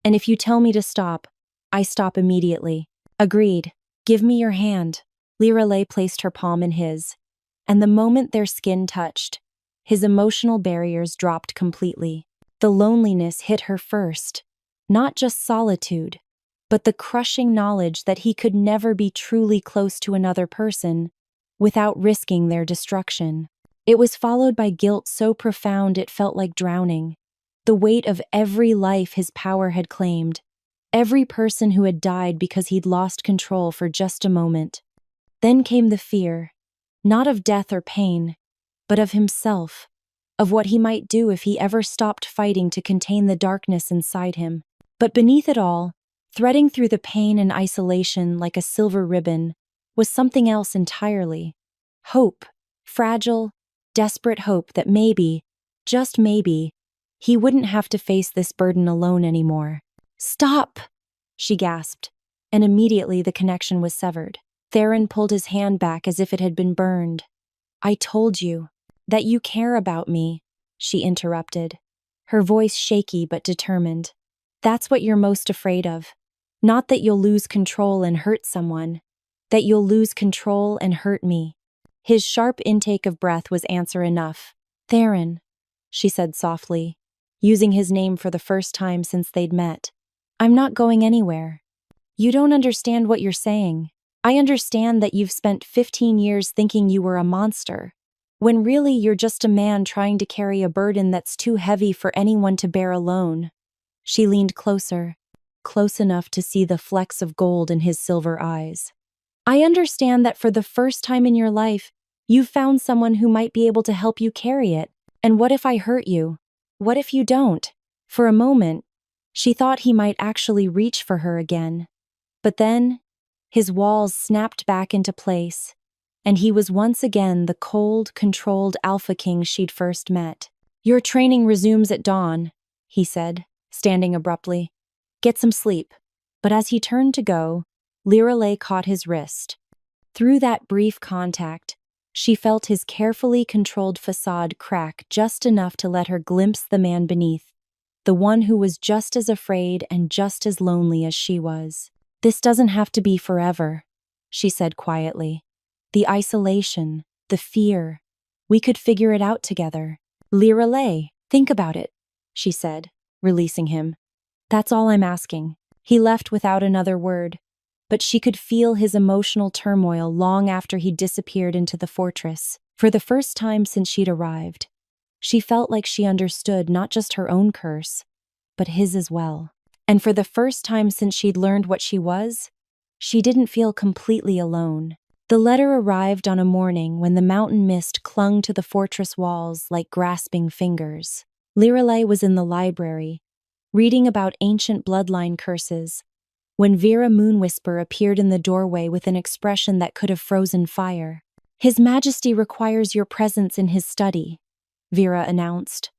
And if you tell me to stop, I stop immediately." "Agreed. Give me your hand." Lyralei placed her palm in his, and the moment their skin touched, his emotional barriers dropped completely. The loneliness hit her first, not just solitude, but the crushing knowledge that he could never be truly close to another person without risking their destruction. It was followed by guilt so profound it felt like drowning. The weight of every life his power had claimed, every person who had died because he'd lost control for just a moment. Then came the fear, not of death or pain, but of himself, of what he might do if he ever stopped fighting to contain the darkness inside him. But beneath it all, threading through the pain and isolation like a silver ribbon, was something else entirely. Hope, fragile, desperate hope that maybe, just maybe, he wouldn't have to face this burden alone anymore. "Stop!" she gasped, and immediately the connection was severed. Theron pulled his hand back as if it had been burned. "I told you that you care about me," she interrupted, her voice shaky but determined. "That's what you're most afraid of. Not that you'll lose control and hurt someone, that you'll lose control and hurt me." His sharp intake of breath was answer enough. "Theron," she said softly, using his name for the first time since they'd met. "I'm not going anywhere. You don't understand what you're saying. I understand that you've spent 15 years thinking you were a monster, when really you're just a man trying to carry a burden that's too heavy for anyone to bear alone." She leaned closer, close enough to see the flecks of gold in his silver eyes. "I understand that for the first time in your life, you've found someone who might be able to help you carry it. And what if I hurt you? What if you don't?" For a moment, she thought he might actually reach for her again. But then, his walls snapped back into place, and he was once again the cold, controlled alpha king she'd first met. "Your training resumes at dawn," he said, standing abruptly. "Get some sleep." But as he turned to go, Lyralei caught his wrist. Through that brief contact, she felt his carefully controlled facade crack just enough to let her glimpse the man beneath, the one who was just as afraid and just as lonely as she was. "This doesn't have to be forever," she said quietly. "The isolation, the fear, we could figure it out together." "Lyralei, think about it," she said, releasing him. "That's all I'm asking." He left without another word, but she could feel his emotional turmoil long after he disappeared into the fortress. For the first time since she'd arrived, she felt like she understood not just her own curse, but his as well. And for the first time since she'd learned what she was, she didn't feel completely alone. The letter arrived on a morning when the mountain mist clung to the fortress walls like grasping fingers. Lyralei was in the library, reading about ancient bloodline curses, when Theron Nightwhisper appeared in the doorway with an expression that could have frozen fire. "His Majesty requires your presence in his study," Vera announced.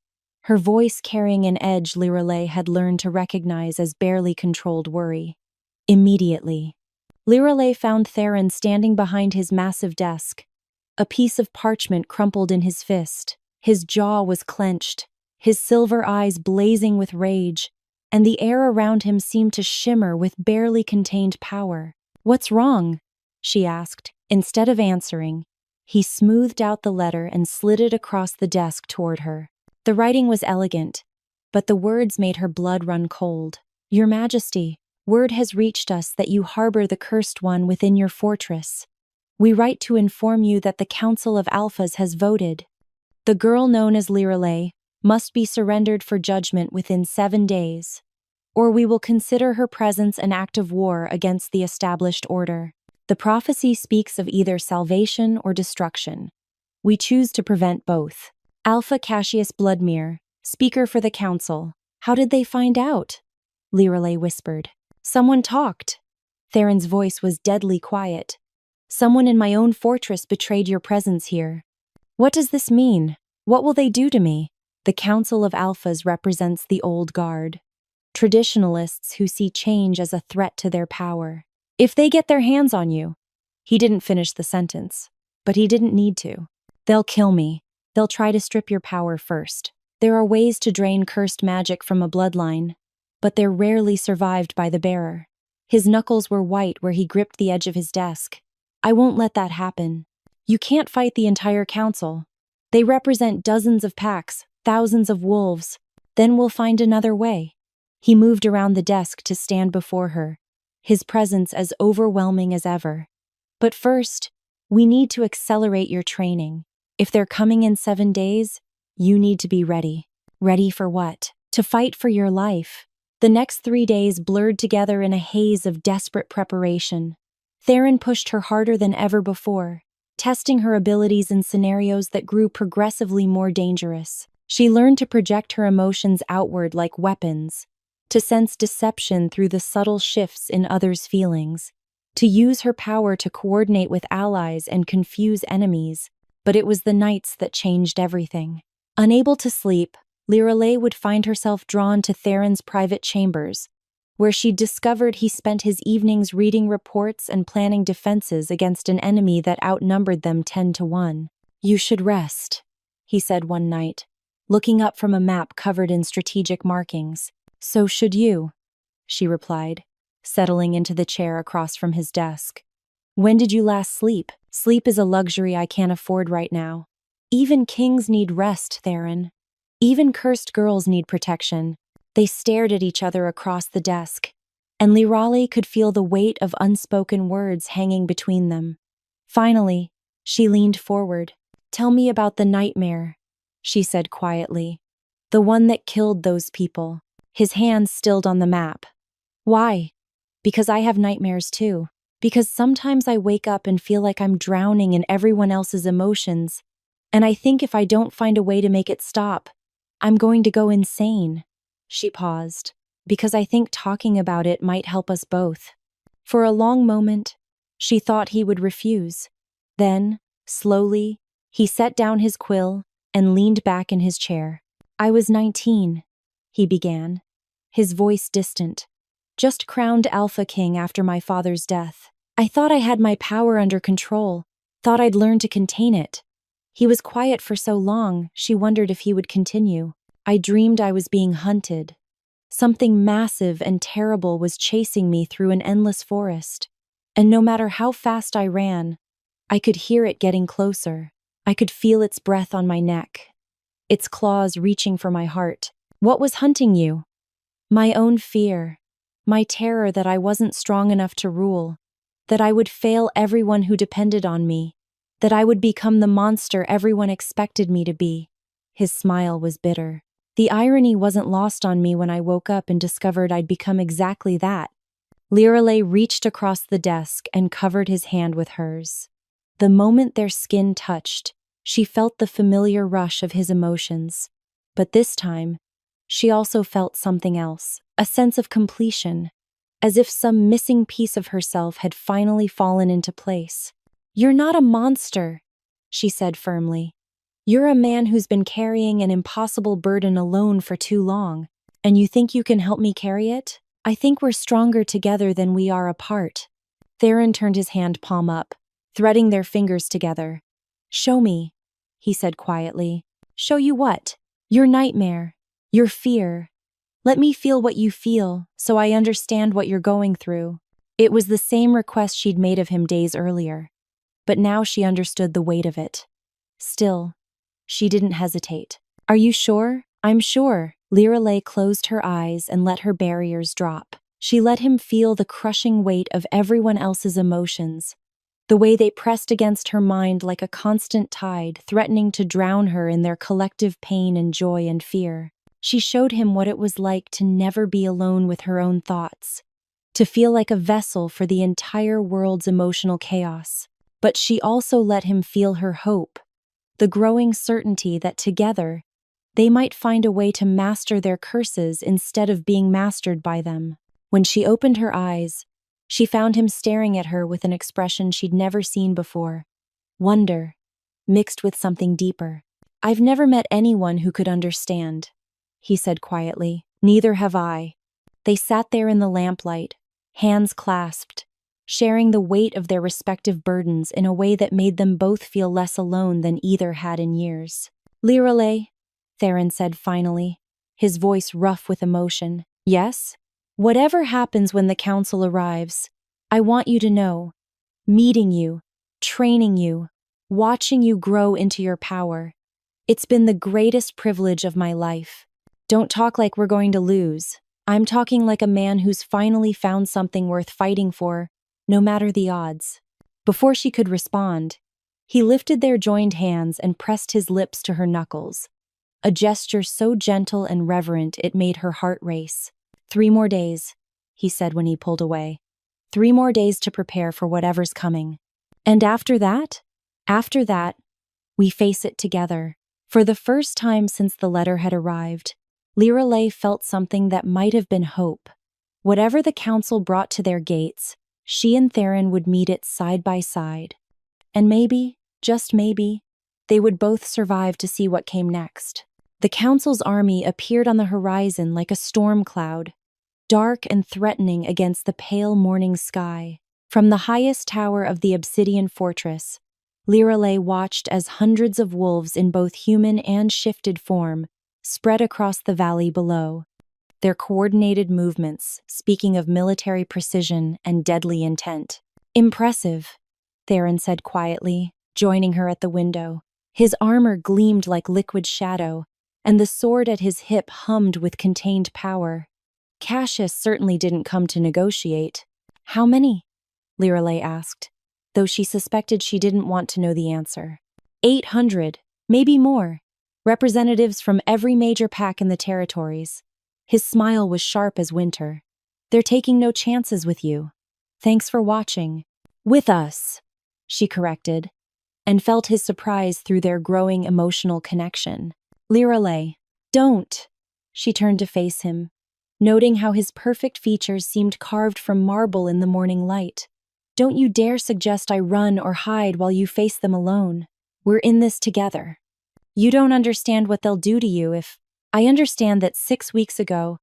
Her voice carrying an edge Lyralei had learned to recognize as barely controlled worry. Immediately, Lyralei found Theron standing behind his massive desk, a piece of parchment crumpled in his fist. His jaw was clenched, his silver eyes blazing with rage, and the air around him seemed to shimmer with barely contained power. "What's wrong?" she asked. Instead of answering, he smoothed out the letter and slid it across the desk toward her. The writing was elegant, but the words made her blood run cold. "Your Majesty, word has reached us that you harbor the cursed one within your fortress. We write to inform you that the Council of Alphas has voted. The girl known as Lyralei must be surrendered for judgment within 7 days, or we will consider her presence an act of war against the established order. The prophecy speaks of either salvation or destruction. We choose to prevent both." Alpha Cassius Bloodmere, speaker for the council. "How did they find out?" Lyralei whispered. "Someone talked." Theron's voice was deadly quiet. "Someone in my own fortress betrayed your presence here." "What does this mean? What will they do to me?" The Council of Alphas represents the old guard, traditionalists who see change as a threat to their power. "If they get their hands on you—" He didn't finish the sentence, but he didn't need to. "They'll kill me. They'll try to strip your power first. There are ways to drain cursed magic from a bloodline, but they're rarely survived by the bearer." His knuckles were white where he gripped the edge of his desk. "I won't let that happen. You can't fight the entire council. They represent dozens of packs, thousands of wolves. Then we'll find another way." He moved around the desk to stand before her, his presence as overwhelming as ever. "But first, we need to accelerate your training. If they're coming in 7 days, you need to be ready." "Ready for what?" "To fight for your life." The next 3 days blurred together in a haze of desperate preparation. Theron pushed her harder than ever before, testing her abilities in scenarios that grew progressively more dangerous. She learned to project her emotions outward like weapons, to sense deception through the subtle shifts in others' feelings, to use her power to coordinate with allies and confuse enemies. But it was the nights that changed everything. Unable to sleep, Lyralei would find herself drawn to Theron's private chambers, where she discovered he spent his evenings reading reports and planning defenses against an enemy that outnumbered them 10 to 1. "You should rest," he said one night, looking up from a map covered in strategic markings. "So should you," she replied, settling into the chair across from his desk. "When did you last sleep?" "Sleep is a luxury I can't afford right now. Even kings need rest, Theron. Even cursed girls need protection." They stared at each other across the desk, and Lyralei could feel the weight of unspoken words hanging between them. Finally, she leaned forward. "Tell me about the nightmare," she said quietly. "The one that killed those people." His hands stilled on the map. "Why?" "Because I have nightmares too. Because sometimes I wake up and feel like I'm drowning in everyone else's emotions, and I think if I don't find a way to make it stop, I'm going to go insane." She paused, "Because I think talking about it might help us both." For a long moment, she thought he would refuse. Then, slowly, he set down his quill and leaned back in his chair. "I was 19, he began, his voice distant. "Just crowned Alpha King after my father's death. I thought I had my power under control, thought I'd learned to contain it." He was quiet for so long, she wondered if he would continue. "I dreamed I was being hunted. Something massive and terrible was chasing me through an endless forest. And no matter how fast I ran, I could hear it getting closer. I could feel its breath on my neck, its claws reaching for my heart." "What was hunting you?" "My own fear. My terror that I wasn't strong enough to rule, that I would fail everyone who depended on me, that I would become the monster everyone expected me to be." His smile was bitter. "The irony wasn't lost on me when I woke up and discovered I'd become exactly that." Lyralei reached across the desk and covered his hand with hers. The moment their skin touched, she felt the familiar rush of his emotions. But this time, she also felt something else, a sense of completion, as if some missing piece of herself had finally fallen into place. "You're not a monster," she said firmly. You're a man who's been carrying an impossible burden alone for too long, and you think you can help me carry it? I think we're stronger together than we are apart." Theron turned his hand palm up, threading their fingers together. "Show me," he said quietly. "Show you what? Your nightmare. Your fear. Let me feel what you feel, so I understand what you're going through." It was the same request she'd made of him days earlier, but now she understood the weight of it. Still, she didn't hesitate. "Are you sure?" "I'm sure." Lyralei closed her eyes and let her barriers drop. She let him feel the crushing weight of everyone else's emotions, the way they pressed against her mind like a constant tide, threatening to drown her in their collective pain and joy and fear. She showed him what it was like to never be alone with her own thoughts, to feel like a vessel for the entire world's emotional chaos. But she also let him feel her hope, the growing certainty that together, they might find a way to master their curses instead of being mastered by them. When she opened her eyes, she found him staring at her with an expression she'd never seen before. Wonder, mixed with something deeper. "I've never met anyone who could understand," he said quietly. "Neither have I." They sat there in the lamplight, hands clasped, sharing the weight of their respective burdens in a way that made them both feel less alone than either had in years. "Lyralei," Theron said finally, his voice rough with emotion. "Yes? Whatever happens when the council arrives, I want you to know, meeting you, training you, watching you grow into your power. It's been the greatest privilege of my life. Don't talk like we're going to lose. I'm talking like a man who's finally found something worth fighting for, no matter the odds." Before she could respond, he lifted their joined hands and pressed his lips to her knuckles, a gesture so gentle and reverent it made her heart race. "3 more days," he said when he pulled away. 3 more days to prepare for whatever's coming. "And after that? After that, we face it together." For the first time since the letter had arrived, Lyralei felt something that might have been hope. Whatever the council brought to their gates, she and Theron would meet it side by side. And maybe, just maybe, they would both survive to see what came next. The council's army appeared on the horizon like a storm cloud, dark and threatening against the pale morning sky. From the highest tower of the obsidian fortress, Lyralei watched as hundreds of wolves in both human and shifted form spread across the valley below. Their coordinated movements, speaking of military precision and deadly intent. "Impressive," Theron said quietly, joining her at the window. His armor gleamed like liquid shadow, and the sword at his hip hummed with contained power. "Cassius certainly didn't come to negotiate." "How many?" Lyralei asked, though she suspected she didn't want to know the answer. 800, maybe more. Representatives from every major pack in the territories. His smile was sharp as winter. "They're taking no chances with you. Thanks for watching." "With us," she corrected, and felt his surprise through their growing emotional connection. "Lyralei, don't." She turned to face him, noting how his perfect features seemed carved from marble in the morning light. "Don't you dare suggest I run or hide while you face them alone. We're in this together. You don't understand what they'll do to you if... I understand that 6 weeks ago,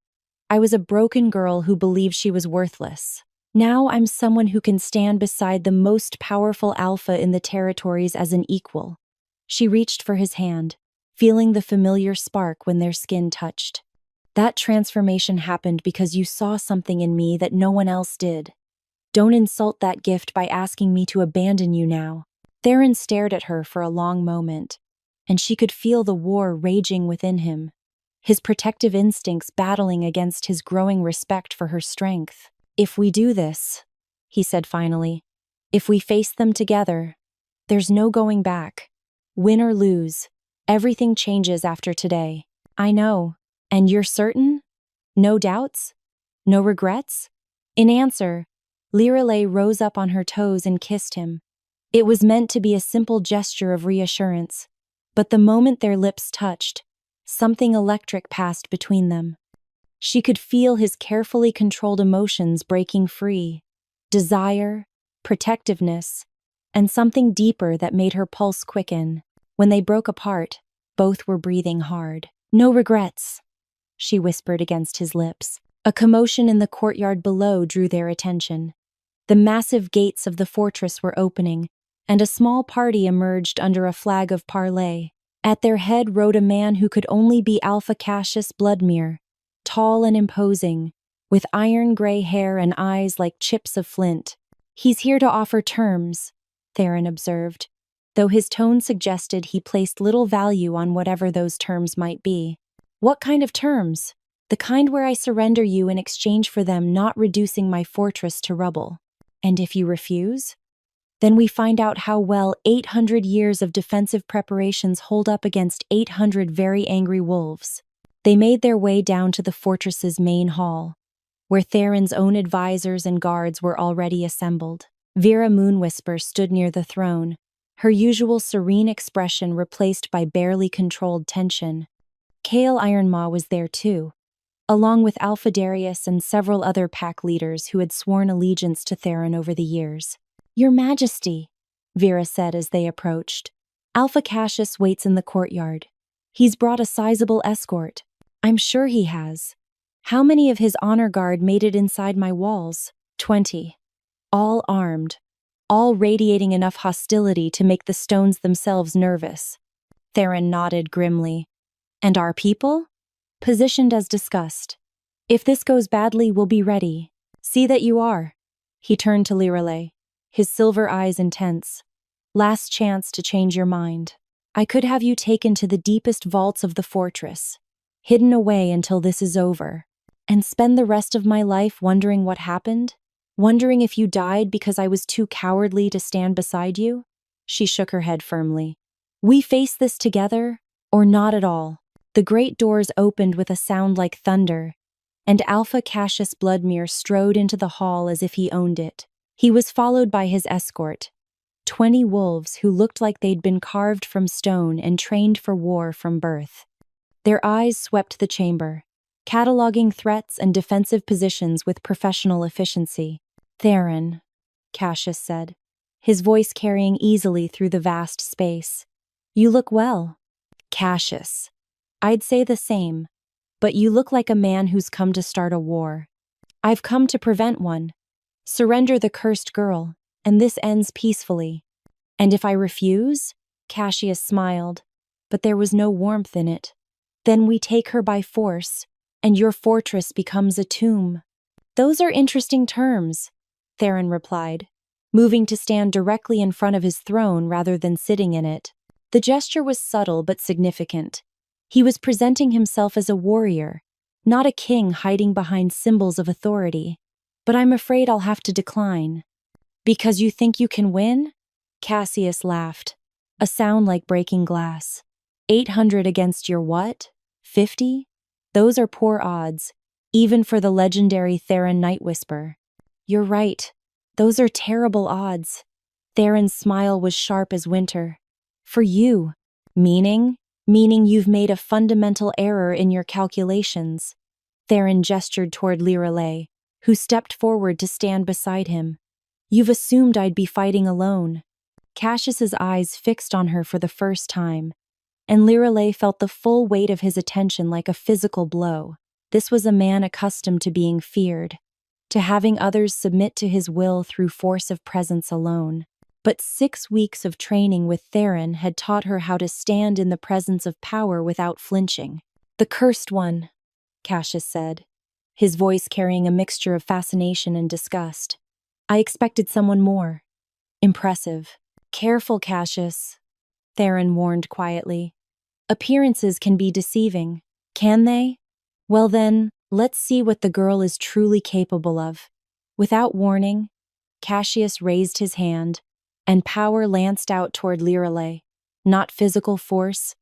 I was a broken girl who believed she was worthless. Now I'm someone who can stand beside the most powerful alpha in the territories as an equal." She reached for his hand, feeling the familiar spark when their skin touched. "That transformation happened because you saw something in me that no one else did. Don't insult that gift by asking me to abandon you now." Theron stared at her for a long moment, and she could feel the war raging within him, his protective instincts battling against his growing respect for her strength. "If we do this," he said finally, "if we face them together, there's no going back. Win or lose, everything changes after today." "I know. And you're certain? No doubts? No regrets?" In answer, Lyralei rose up on her toes and kissed him. It was meant to be a simple gesture of reassurance, but the moment their lips touched, something electric passed between them. She could feel his carefully controlled emotions breaking free, desire, protectiveness, and something deeper that made her pulse quicken. When they broke apart, both were breathing hard. "No regrets," she whispered against his lips. A commotion in the courtyard below drew their attention. The massive gates of the fortress were opening, and a small party emerged under a flag of parley. At their head rode a man who could only be Alpha Cassius Bloodmere, tall and imposing, with iron gray hair and eyes like chips of flint. "He's here to offer terms," Theron observed, though his tone suggested he placed little value on whatever those terms might be. "What kind of terms?" "The kind where I surrender you in exchange for them not reducing my fortress to rubble." "And if you refuse?" "Then we find out how well 800 years of defensive preparations hold up against 800 very angry wolves." They made their way down to the fortress's main hall, where Theron's own advisors and guards were already assembled. Vera Moonwhisper stood near the throne, her usual serene expression replaced by barely controlled tension. Kael Ironmaw was there too, along with Alpha Darius and several other pack leaders who had sworn allegiance to Theron over the years. "Your Majesty," Vera said as they approached. "Alpha Cassius waits in the courtyard. He's brought a sizable escort." "I'm sure he has. How many of his honor guard made it inside my walls?" 20. All armed, all radiating enough hostility to make the stones themselves nervous. Theron nodded grimly. "And our people?" "Positioned as discussed. If this goes badly, we'll be ready. See that you are." He turned to Lyralei, his silver eyes intense. "Last chance to change your mind. I could have you taken to the deepest vaults of the fortress, hidden away until this is over, and spend the rest of my life wondering what happened? Wondering if you died because I was too cowardly to stand beside you?" She shook her head firmly. "We face this together, or not at all." The great doors opened with a sound like thunder, and Alpha Cassius Bloodmere strode into the hall as if he owned it. He was followed by his escort, 20 wolves who looked like they'd been carved from stone and trained for war from birth. Their eyes swept the chamber, cataloging threats and defensive positions with professional efficiency. "Theron," Cassius said, his voice carrying easily through the vast space. "You look well." "Cassius. I'd say the same, but you look like a man who's come to start a war." "I've come to prevent one. Surrender the cursed girl, and this ends peacefully." "And if I refuse?" Cassius smiled, but there was no warmth in it. "Then we take her by force, and your fortress becomes a tomb." "Those are interesting terms," Theron replied, moving to stand directly in front of his throne rather than sitting in it. The gesture was subtle but significant. He was presenting himself as a warrior, not a king hiding behind symbols of authority. "But I'm afraid I'll have to decline." "Because you think you can win?" Cassius laughed, a sound like breaking glass. 800 against your what? 50? Those are poor odds, even for the legendary Theron Nightwhisper. "You're right. Those are terrible odds." Theron's smile was sharp as winter. "For you." "Meaning?" "Meaning you've made a fundamental error in your calculations." Theron gestured toward Lyralei, who stepped forward to stand beside him. "You've assumed I'd be fighting alone." Cassius's eyes fixed on her for the first time, and Lyralei felt the full weight of his attention like a physical blow. This was a man accustomed to being feared, to having others submit to his will through force of presence alone. But 6 weeks of training with Theron had taught her how to stand in the presence of power without flinching. "The cursed one," Cassius said, his voice carrying a mixture of fascination and disgust. "I expected someone more impressive." "Careful, Cassius," Theron warned quietly. "Appearances can be deceiving." "Can they? Well then, let's see what the girl is truly capable of." Without warning, Cassius raised his hand, and power lanced out toward Lyralei. Not physical force,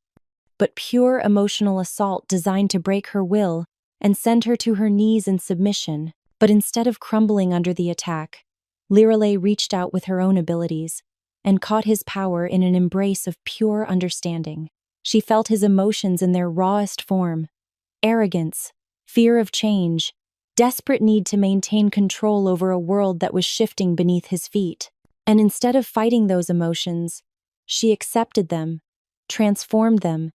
but pure emotional assault designed to break her will and send her to her knees in submission. But instead of crumbling under the attack, Lyralei reached out with her own abilities and caught his power in an embrace of pure understanding. She felt his emotions in their rawest form: arrogance, fear of change, desperate need to maintain control over a world that was shifting beneath his feet. And instead of fighting those emotions, she accepted them, transformed them,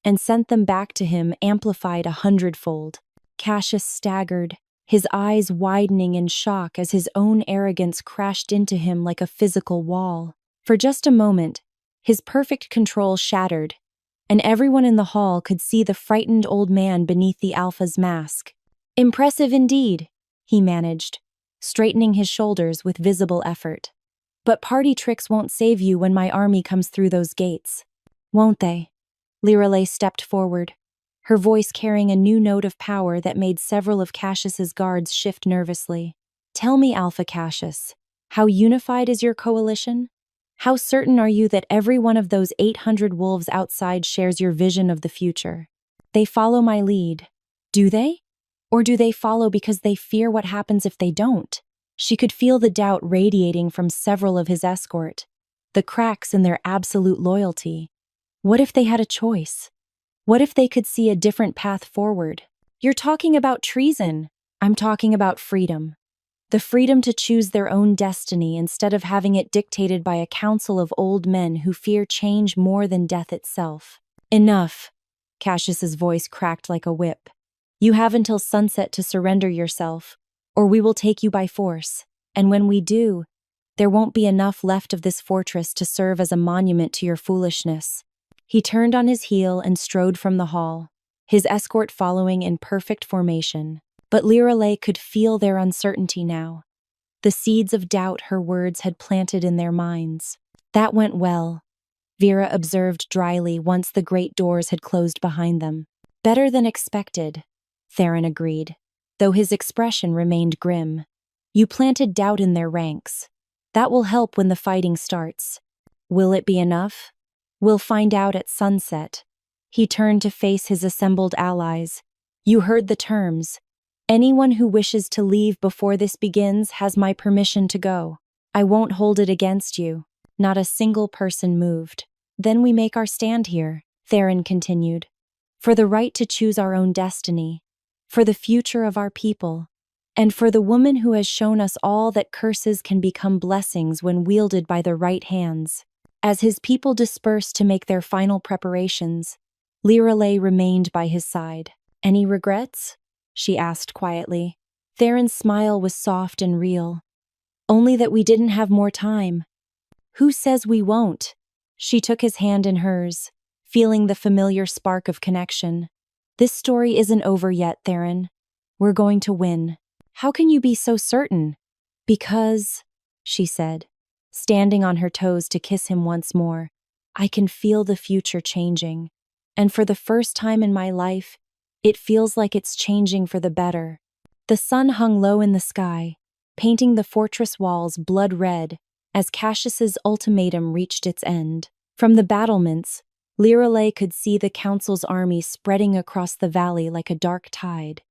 and sent them back to him amplified 100-fold. Cassius staggered, his eyes widening in shock as his own arrogance crashed into him like a physical wall. For just a moment, his perfect control shattered, and everyone in the hall could see the frightened old man beneath the Alpha's mask. "Impressive indeed," he managed, straightening his shoulders with visible effort. "But party tricks won't save you when my army comes through those gates. Won't they?" Lyralei stepped forward, her voice carrying a new note of power that made several of Cassius's guards shift nervously. "Tell me, Alpha Cassius, how unified is your coalition? How certain are you that every one of those 800 wolves outside shares your vision of the future? They follow my lead. Do they? Or do they follow because they fear what happens if they don't?" She could feel the doubt radiating from several of his escort, the cracks in their absolute loyalty. What if they had a choice? What if they could see a different path forward? "You're talking about treason. I'm talking about freedom. The freedom to choose their own destiny instead of having it dictated by a council of old men who fear change more than death itself." "Enough," Cassius's voice cracked like a whip. "You have until sunset to surrender yourself, or we will take you by force, and when we do, there won't be enough left of this fortress to serve as a monument to your foolishness." He turned on his heel and strode from the hall, his escort following in perfect formation. But Lyralei could feel their uncertainty now, the seeds of doubt her words had planted in their minds. "That went well," Vera observed dryly once the great doors had closed behind them. "Better than expected," Theron agreed, though his expression remained grim. "You planted doubt in their ranks. That will help when the fighting starts. Will it be enough? We'll find out at sunset." He turned to face his assembled allies. "You heard the terms. Anyone who wishes to leave before this begins has my permission to go. I won't hold it against you." Not a single person moved. "Then we make our stand here," Theron continued. "For the right to choose our own destiny, for the future of our people, and for the woman who has shown us all that curses can become blessings when wielded by the right hands." As his people dispersed to make their final preparations, Lyralei remained by his side. "Any regrets?" she asked quietly. Theron's smile was soft and real. "Only that we didn't have more time." "Who says we won't?" She took his hand in hers, feeling the familiar spark of connection. "This story isn't over yet, Theron. We're going to win." "How can you be so certain?" "Because," she said, standing on her toes to kiss him once more, "I can feel the future changing. And for the first time in my life, it feels like it's changing for the better." The sun hung low in the sky, painting the fortress walls blood red as Cassius's ultimatum reached its end. From the battlements, Lyralei could see the council's army spreading across the valley like a dark tide,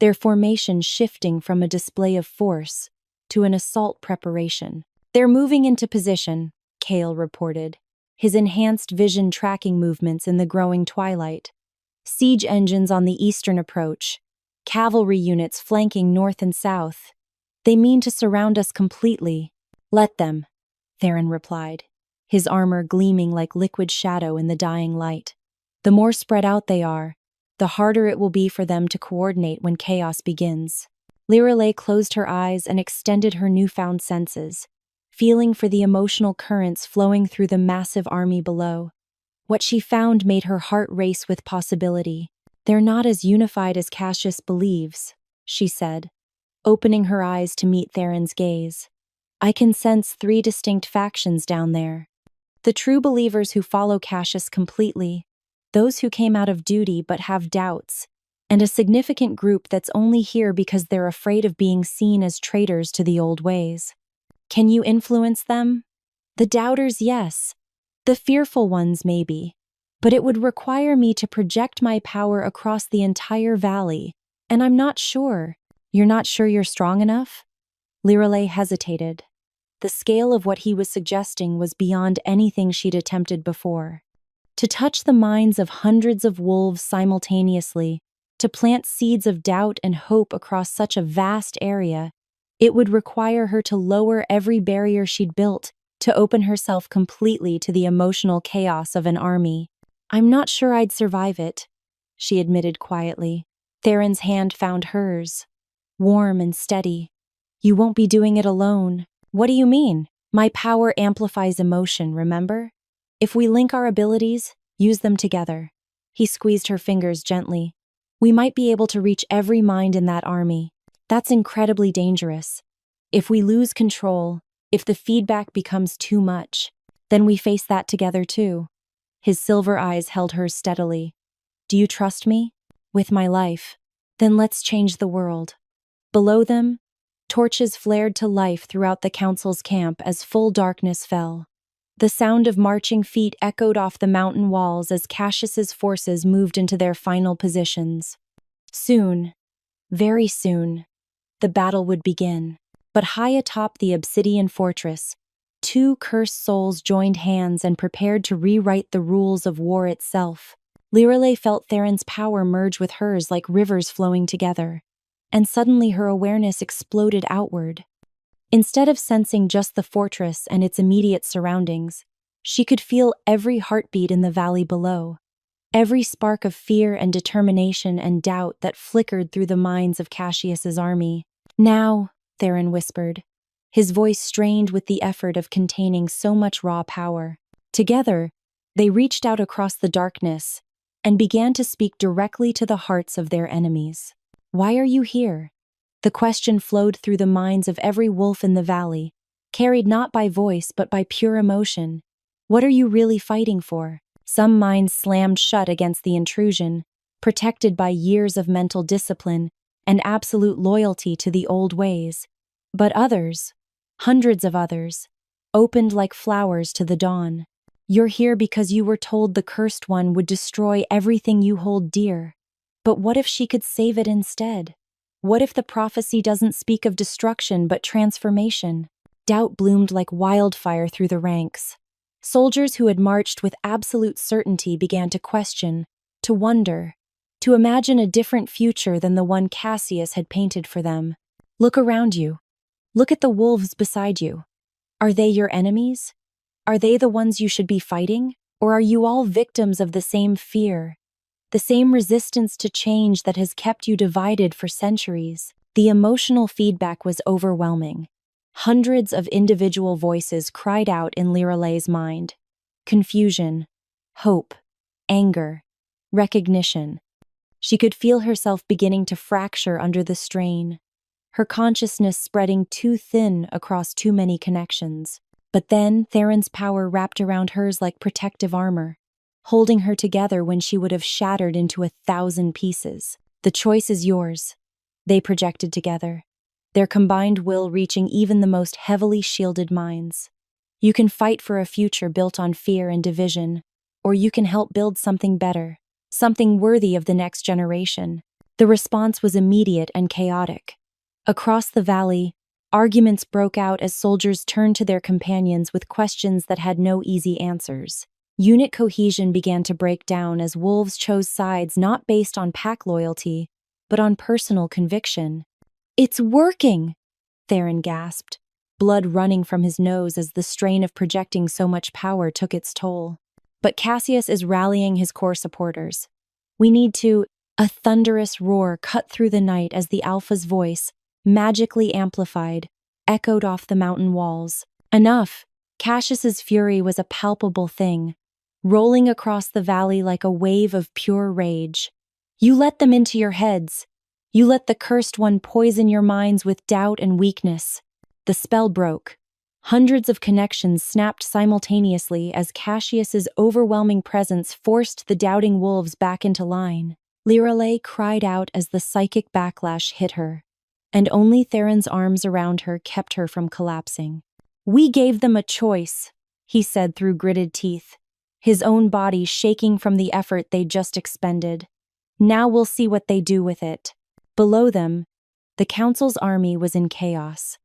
their formation shifting from a display of force to an assault preparation. "They're moving into position," Cale reported, his enhanced vision tracking movements in the growing twilight. "Siege engines on the eastern approach, cavalry units flanking north and south. They mean to surround us completely." "Let them," Theron replied, his armor gleaming like liquid shadow in the dying light. "The more spread out they are, the harder it will be for them to coordinate when chaos begins." Lyralei closed her eyes and extended her newfound senses, feeling for the emotional currents flowing through the massive army below. What she found made her heart race with possibility. "They're not as unified as Cassius believes," she said, opening her eyes to meet Theron's gaze. "I can sense 3 distinct factions down there. The true believers who follow Cassius completely, those who came out of duty but have doubts, and a significant group that's only here because they're afraid of being seen as traitors to the old ways." "Can you influence them?" "The doubters, yes. The fearful ones, maybe. But it would require me to project my power across the entire valley, and I'm not sure." "You're not sure you're strong enough?" Lyralei hesitated. The scale of what he was suggesting was beyond anything she'd attempted before. To touch the minds of hundreds of wolves simultaneously, to plant seeds of doubt and hope across such a vast area, it would require her to lower every barrier she'd built, to open herself completely to the emotional chaos of an army. I'm not sure I'd survive it, she admitted quietly. Theron's hand found hers, warm and steady. You won't be doing it alone. What do you mean? My power amplifies emotion, remember? If we link our abilities, use them together. He squeezed her fingers gently. We might be able to reach every mind in that army. That's incredibly dangerous. If we lose control, if the feedback becomes too much, then we face that together too. His silver eyes held hers steadily. Do you trust me? With my life. Then let's change the world. Below them, torches flared to life throughout the council's camp as full darkness fell. The sound of marching feet echoed off the mountain walls as Cassius's forces moved into their final positions. Soon, very soon, the battle would begin. But high atop the obsidian fortress, two cursed souls joined hands and prepared to rewrite the rules of war itself. Lyralei felt Theron's power merge with hers like rivers flowing together, and suddenly her awareness exploded outward. Instead of sensing just the fortress and its immediate surroundings, she could feel every heartbeat in the valley below, every spark of fear and determination and doubt that flickered through the minds of Cassius's army. Now, Theron whispered, his voice strained with the effort of containing so much raw power. Together, they reached out across the darkness and began to speak directly to the hearts of their enemies. Why are you here? The question flowed through the minds of every wolf in the valley, carried not by voice but by pure emotion. What are you really fighting for? Some minds slammed shut against the intrusion, protected by years of mental discipline and absolute loyalty to the old ways. But others, hundreds of others, opened like flowers to the dawn. You're here because you were told the Cursed One would destroy everything you hold dear. But what if she could save it instead? What if the prophecy doesn't speak of destruction but transformation? Doubt bloomed like wildfire through the ranks. Soldiers who had marched with absolute certainty began to question, to wonder, to imagine a different future than the one Cassius had painted for them. Look around you. Look at the wolves beside you. Are they your enemies? Are they the ones you should be fighting? Or are you all victims of the same fear, the same resistance to change that has kept you divided for centuries? The emotional feedback was overwhelming. Hundreds of individual voices cried out in Lyralei's mind. Confusion, hope, anger, recognition. She could feel herself beginning to fracture under the strain, her consciousness spreading too thin across too many connections. But then Theron's power wrapped around hers like protective armor, holding her together when she would have shattered into 1,000 pieces. The choice is yours, they projected together, their combined will reaching even the most heavily shielded minds. You can fight for a future built on fear and division, or you can help build something better, something worthy of the next generation. The response was immediate and chaotic. Across the valley, arguments broke out as soldiers turned to their companions with questions that had no easy answers. Unit cohesion began to break down as wolves chose sides not based on pack loyalty, but on personal conviction. It's working, Theron gasped, blood running from his nose as the strain of projecting so much power took its toll. But Cassius is rallying his core supporters. We need to... A thunderous roar cut through the night as the Alpha's voice, magically amplified, echoed off the mountain walls. Enough! Cassius's fury was a palpable thing, rolling across the valley like a wave of pure rage. You let them into your heads. You let the Cursed One poison your minds with doubt and weakness. The spell broke. Hundreds of connections snapped simultaneously as Cassius's overwhelming presence forced the doubting wolves back into line. Lyralei cried out as the psychic backlash hit her, and only Theron's arms around her kept her from collapsing. We gave them a choice, he said through gritted teeth, his own body shaking from the effort they'd just expended. Now we'll see what they do with it. Below them, the Council's army was in chaos.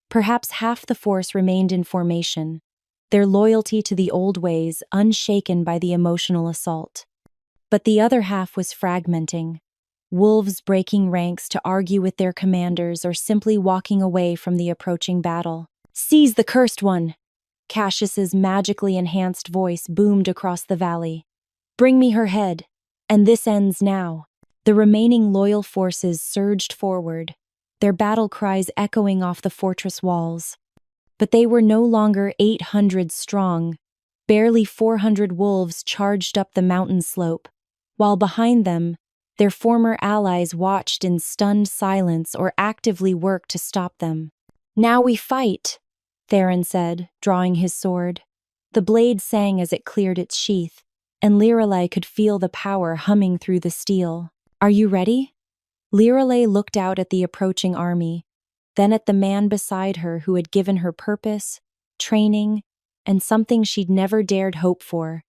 Perhaps half the force remained in formation, their loyalty to the old ways unshaken by the emotional assault. But the other half was fragmenting, wolves breaking ranks to argue with their commanders or simply walking away from the approaching battle. Seize the Cursed One! Cassius's magically enhanced voice boomed across the valley. Bring me her head. And this ends now. The remaining loyal forces surged forward, their battle cries echoing off the fortress walls. But they were no longer 800 strong. Barely 400 wolves charged up the mountain slope, while behind them, their former allies watched in stunned silence or actively worked to stop them. Now we fight, Theron said, drawing his sword. The blade sang as it cleared its sheath, and Lyralei could feel the power humming through the steel. Are you ready? Lyralei looked out at the approaching army, then at the man beside her who had given her purpose, training, and something she'd never dared hope for,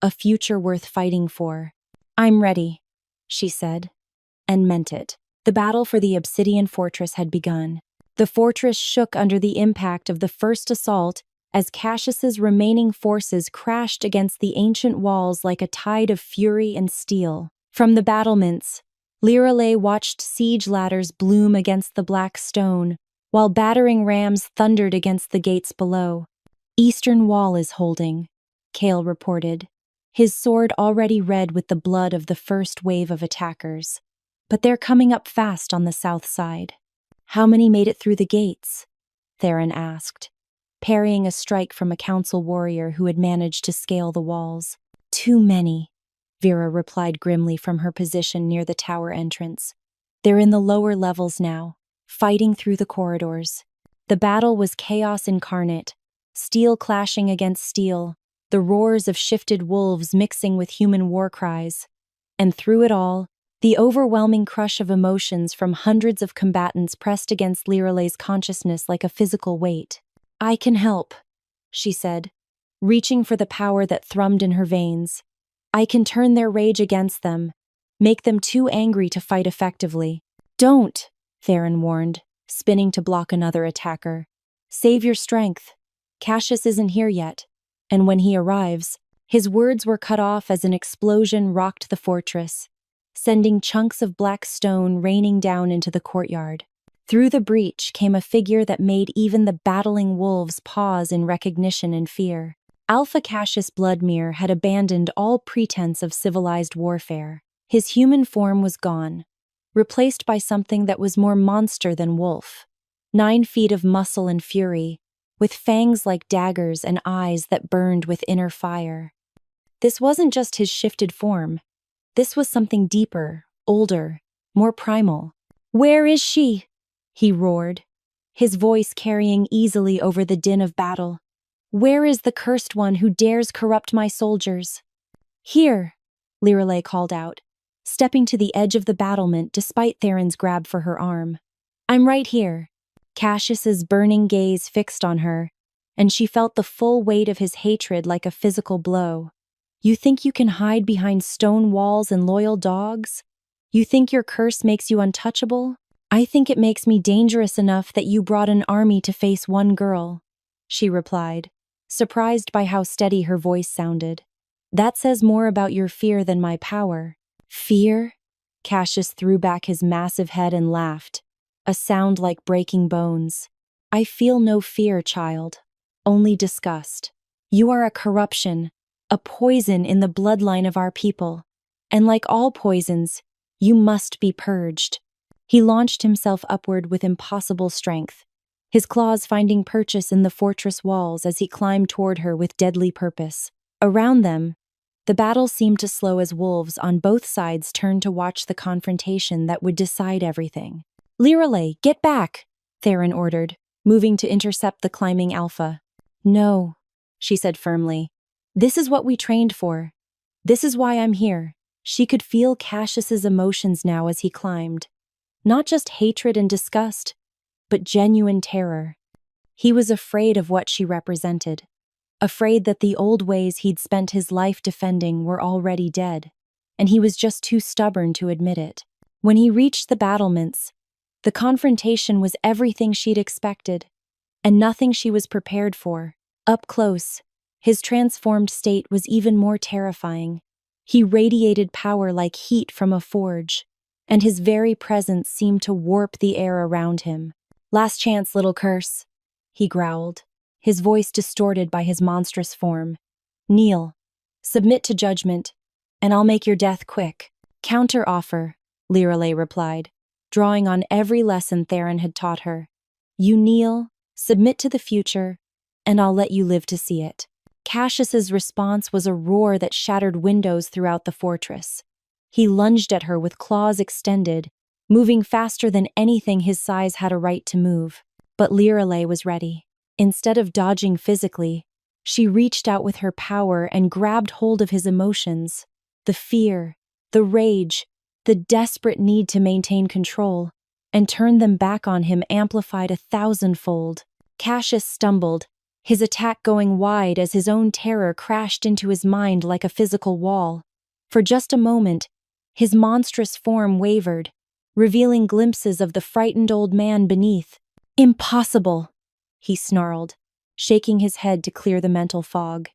a future worth fighting for. I'm ready, she said, and meant it. The battle for the obsidian fortress had begun. The fortress shook under the impact of the first assault as Cassius's remaining forces crashed against the ancient walls like a tide of fury and steel. From the battlements, Lyralei watched siege ladders bloom against the black stone, while battering rams thundered against the gates below. Eastern wall is holding, Cale reported, his sword already red with the blood of the first wave of attackers. But they're coming up fast on the south side. How many made it through the gates? Theron asked, parrying a strike from a council warrior who had managed to scale the walls. Too many, Vera replied grimly from her position near the tower entrance. They're in the lower levels now, fighting through the corridors. The battle was chaos incarnate, steel clashing against steel, the roars of shifted wolves mixing with human war cries. And through it all, the overwhelming crush of emotions from hundreds of combatants pressed against Lyralei's consciousness like a physical weight. I can help, she said, reaching for the power that thrummed in her veins. I can turn their rage against them, make them too angry to fight effectively. Don't, Theron warned, spinning to block another attacker. Save your strength. Cassius isn't here yet, and when he arrives, his words were cut off as an explosion rocked the fortress, sending chunks of black stone raining down into the courtyard. Through the breach came a figure that made even the battling wolves pause in recognition and fear. Alpha Cassius Bloodmere had abandoned all pretense of civilized warfare. His human form was gone, replaced by something that was more monster than wolf. 9 feet of muscle and fury, with fangs like daggers and eyes that burned with inner fire. This wasn't just his shifted form. This was something deeper, older, more primal. Where is she? He roared, his voice carrying easily over the din of battle. Where is the cursed one who dares corrupt my soldiers? Here, Lyralei called out, stepping to the edge of the battlement despite Theron's grab for her arm. I'm right here. Cassius's burning gaze fixed on her, and she felt the full weight of his hatred like a physical blow. You think you can hide behind stone walls and loyal dogs? You think your curse makes you untouchable? I think it makes me dangerous enough that you brought an army to face one girl, she replied, surprised by how steady her voice sounded. That says more about your fear than my power. Fear? Cassius threw back his massive head and laughed, a sound like breaking bones. I feel no fear, child, only disgust. You are a corruption, a poison in the bloodline of our people, and like all poisons, you must be purged. He launched himself upward with impossible strength, his claws finding purchase in the fortress walls as he climbed toward her with deadly purpose. Around them, the battle seemed to slow as wolves on both sides turned to watch the confrontation that would decide everything. Lyralei, get back, Theron ordered, moving to intercept the climbing Alpha. No, she said firmly. This is what we trained for. This is why I'm here. She could feel Cassius's emotions now as he climbed. Not just hatred and disgust, but genuine terror. He was afraid of what she represented, afraid that the old ways he'd spent his life defending were already dead, and he was just too stubborn to admit it. When he reached the battlements, the confrontation was everything she'd expected, and nothing she was prepared for. Up close, his transformed state was even more terrifying. He radiated power like heat from a forge, and his very presence seemed to warp the air around him. Last chance, little curse, he growled, his voice distorted by his monstrous form. Kneel. Submit to judgment. and I'll make your death quick. Counter offer, Lyralei replied, drawing on every lesson Theron had taught her. You kneel, submit to the future, and I'll let you live to see it. Cassius's response was a roar that shattered windows throughout the fortress. He lunged at her with claws extended, moving faster than anything his size had a right to move. But Lyralei was ready. Instead of dodging physically, she reached out with her power and grabbed hold of his emotions. The fear, the rage, the desperate need to maintain control, and turned them back on him amplified 1,000-fold. Cassius stumbled, his attack going wide as his own terror crashed into his mind like a physical wall. For just a moment, his monstrous form wavered, revealing glimpses of the frightened old man beneath. Impossible, he snarled, shaking his head to clear the mental fog.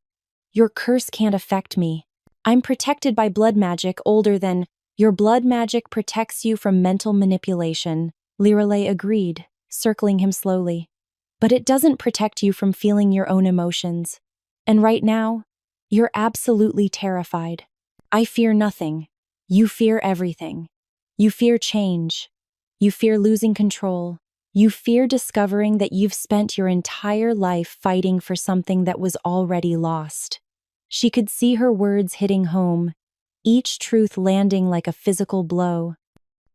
Your curse can't affect me. I'm protected by blood magic older than— Your blood magic protects you from mental manipulation, Lyralei agreed, circling him slowly. But it doesn't protect you from feeling your own emotions. And right now, you're absolutely terrified. I fear nothing. You fear everything. You fear change. You fear losing control. You fear discovering that you've spent your entire life fighting for something that was already lost. She could see her words hitting home, each truth landing like a physical blow.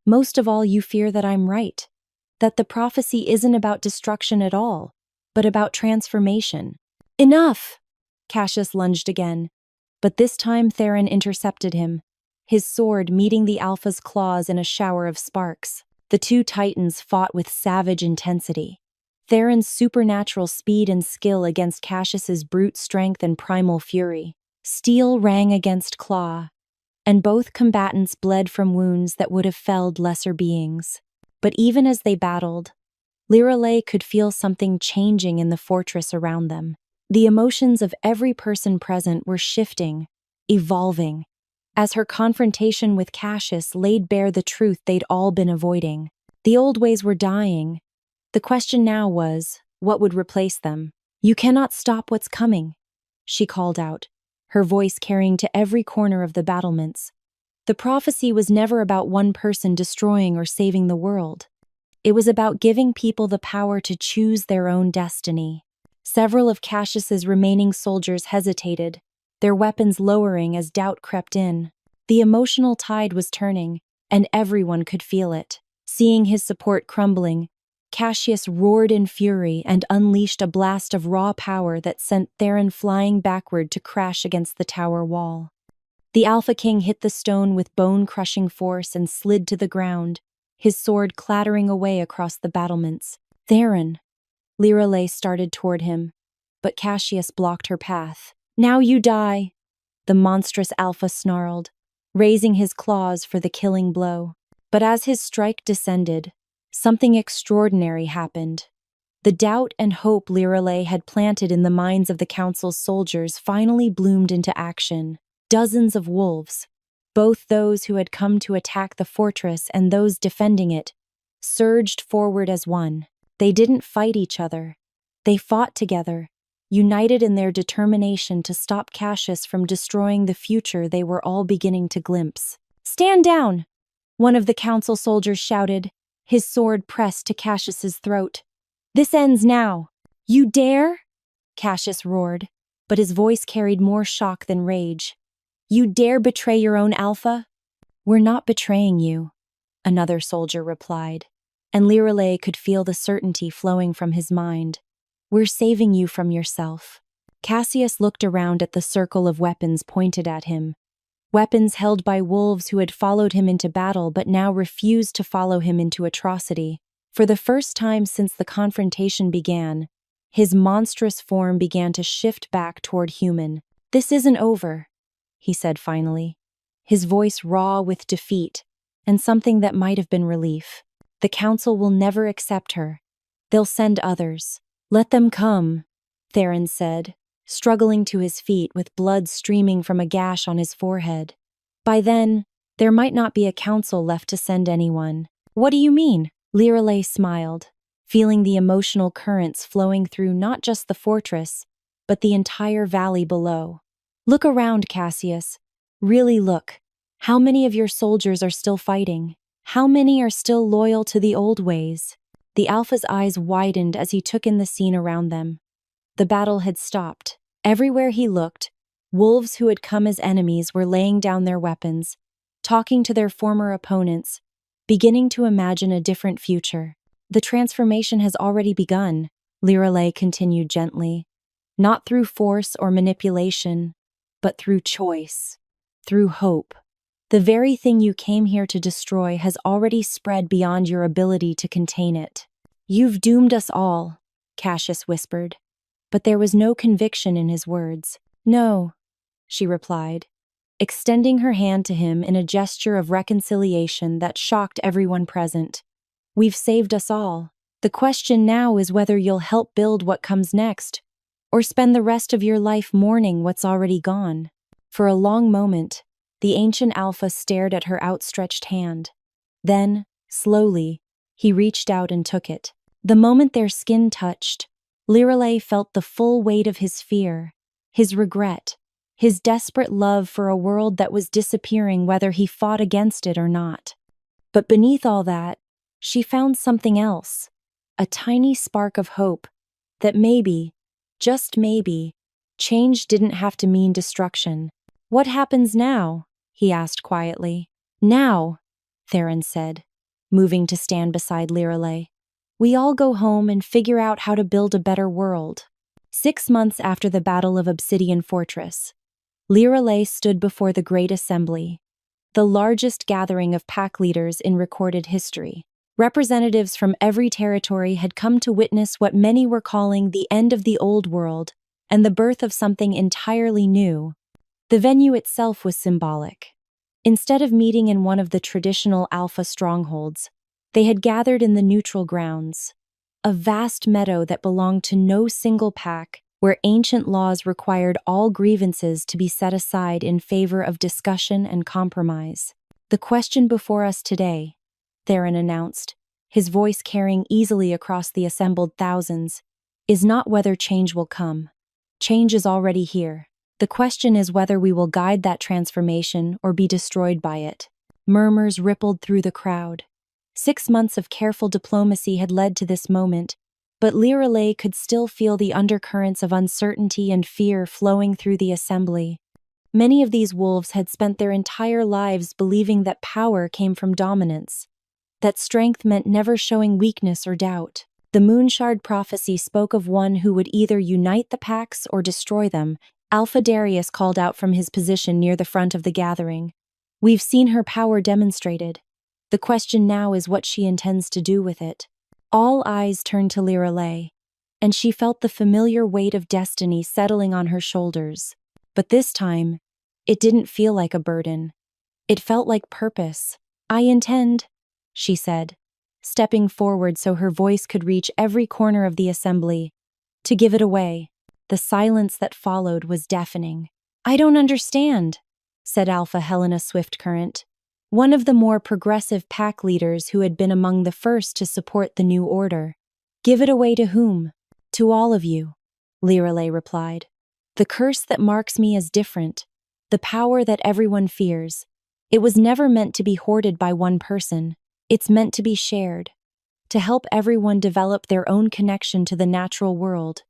Most of all, you fear that I'm right, that the prophecy isn't about destruction at all, but about transformation. Enough! Cassius lunged again, but this time Theron intercepted him, his sword meeting the Alpha's claws in a shower of sparks. The two titans fought with savage intensity. Theron's supernatural speed and skill against Cassius's brute strength and primal fury. Steel rang against claw, and both combatants bled from wounds that would have felled lesser beings. But even as they battled, Lyralei could feel something changing in the fortress around them. The emotions of every person present were shifting, evolving, as her confrontation with Cassius laid bare the truth they'd all been avoiding. The old ways were dying. The question now was, what would replace them? You cannot stop what's coming, she called out, her voice carrying to every corner of the battlements. The prophecy was never about one person destroying or saving the world. It was about giving people the power to choose their own destiny. Several of Cassius's remaining soldiers hesitated, their weapons lowering as doubt crept in. The emotional tide was turning, and everyone could feel it. Seeing his support crumbling, Cassius roared in fury and unleashed a blast of raw power that sent Theron flying backward to crash against the tower wall. The Alpha King hit the stone with bone-crushing force and slid to the ground, his sword clattering away across the battlements. Theron! Lyralei started toward him, but Cassius blocked her path. Now you die, the monstrous Alpha snarled, raising his claws for the killing blow. But as his strike descended, something extraordinary happened. The doubt and hope Lyralei had planted in the minds of the Council's soldiers finally bloomed into action. Dozens of wolves, both those who had come to attack the fortress and those defending it, surged forward as one. They didn't fight each other. They fought together, united in their determination to stop Cassius from destroying the future they were all beginning to glimpse. Stand down! One of the council soldiers shouted, his sword pressed to Cassius's throat. This ends now. You dare? Cassius roared, but his voice carried more shock than rage. You dare betray your own Alpha? We're not betraying you, another soldier replied, and Lyralei could feel the certainty flowing from his mind. We're saving you from yourself. Cassius looked around at the circle of weapons pointed at him. Weapons held by wolves who had followed him into battle but now refused to follow him into atrocity. For the first time since the confrontation began, his monstrous form began to shift back toward human. This isn't over, he said finally, his voice raw with defeat and something that might have been relief. The council will never accept her. They'll send others. Let them come, Theron said, struggling to his feet with blood streaming from a gash on his forehead. By then, there might not be a council left to send anyone. What do you mean? Lyralei smiled, feeling the emotional currents flowing through not just the fortress, but the entire valley below. Look around, Cassius. Really look. How many of your soldiers are still fighting? How many are still loyal to the old ways? The Alpha's eyes widened as he took in the scene around them. The battle had stopped. Everywhere he looked, wolves who had come as enemies were laying down their weapons, talking to their former opponents, beginning to imagine a different future. The transformation has already begun, Lyralei continued gently. Not through force or manipulation, but through choice, through hope. The very thing you came here to destroy has already spread beyond your ability to contain it. You've doomed us all, Cassius whispered. But there was no conviction in his words. No, she replied, extending her hand to him in a gesture of reconciliation that shocked everyone present. We've saved us all. The question now is whether you'll help build what comes next, or spend the rest of your life mourning what's already gone. For a long moment, the ancient Alpha stared at her outstretched hand. Then, slowly, he reached out and took it. The moment their skin touched, Lyralei felt the full weight of his fear, his regret, his desperate love for a world that was disappearing whether he fought against it or not. But beneath all that, she found something else, a tiny spark of hope that maybe, just maybe, change didn't have to mean destruction. What happens now? He asked quietly. Now, Theron said, moving to stand beside Lyralei. We all go home and figure out how to build a better world. 6 months after the Battle of Obsidian Fortress, Lyralei stood before the Great Assembly, the largest gathering of pack leaders in recorded history. Representatives from every territory had come to witness what many were calling the end of the old world and the birth of something entirely new. The venue itself was symbolic. Instead of meeting in one of the traditional Alpha strongholds, they had gathered in the neutral grounds, a vast meadow that belonged to no single pack, where ancient laws required all grievances to be set aside in favor of discussion and compromise. The question before us today, Theron announced, his voice carrying easily across the assembled thousands, is not whether change will come. Change is already here. The question is whether we will guide that transformation or be destroyed by it. Murmurs rippled through the crowd. 6 months of careful diplomacy had led to this moment, but Lyralei could still feel the undercurrents of uncertainty and fear flowing through the assembly. Many of these wolves had spent their entire lives believing that power came from dominance, that strength meant never showing weakness or doubt. The Moonshard prophecy spoke of one who would either unite the packs or destroy them. Alpha Darius called out from his position near the front of the gathering. We've seen her power demonstrated. The question now is what she intends to do with it. All eyes turned to Lyralei, and she felt the familiar weight of destiny settling on her shoulders. But this time, it didn't feel like a burden. It felt like purpose. I intend, she said, stepping forward so her voice could reach every corner of the assembly, to give it away. The silence that followed was deafening. I don't understand, said Alpha Helena Swiftcurrent, one of the more progressive pack leaders who had been among the first to support the new order. Give it away to whom? To all of you, Lyralei replied. The curse that marks me as different, the power that everyone fears. It was never meant to be hoarded by one person. It's meant to be shared, to help everyone develop their own connection to the natural world,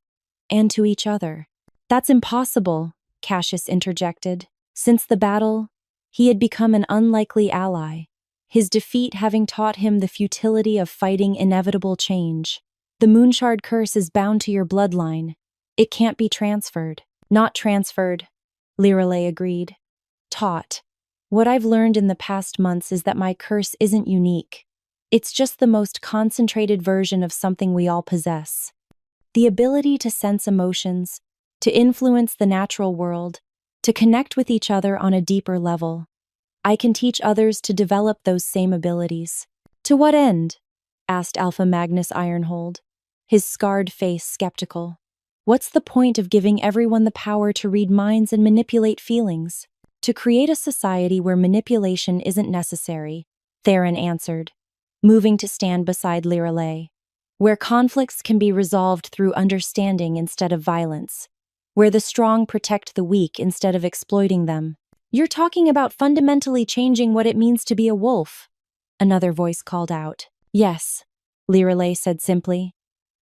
and to each other. That's impossible, Cassius interjected. Since the battle, he had become an unlikely ally, his defeat having taught him the futility of fighting inevitable change. The Moonshard Curse is bound to your bloodline. It can't be transferred. Not transferred, Lyralei agreed. Taught. What I've learned in the past months is that my curse isn't unique. It's just the most concentrated version of something we all possess. The ability to sense emotions, to influence the natural world, to connect with each other on a deeper level. I can teach others to develop those same abilities. To what end? Asked Alpha Magnus Ironhold, his scarred face skeptical. What's the point of giving everyone the power to read minds and manipulate feelings? To create a society where manipulation isn't necessary, Theron answered, moving to stand beside Lyralei. Where conflicts can be resolved through understanding instead of violence. Where the strong protect the weak instead of exploiting them. You're talking about fundamentally changing what it means to be a wolf. Another voice called out. Yes, Lyralei said simply.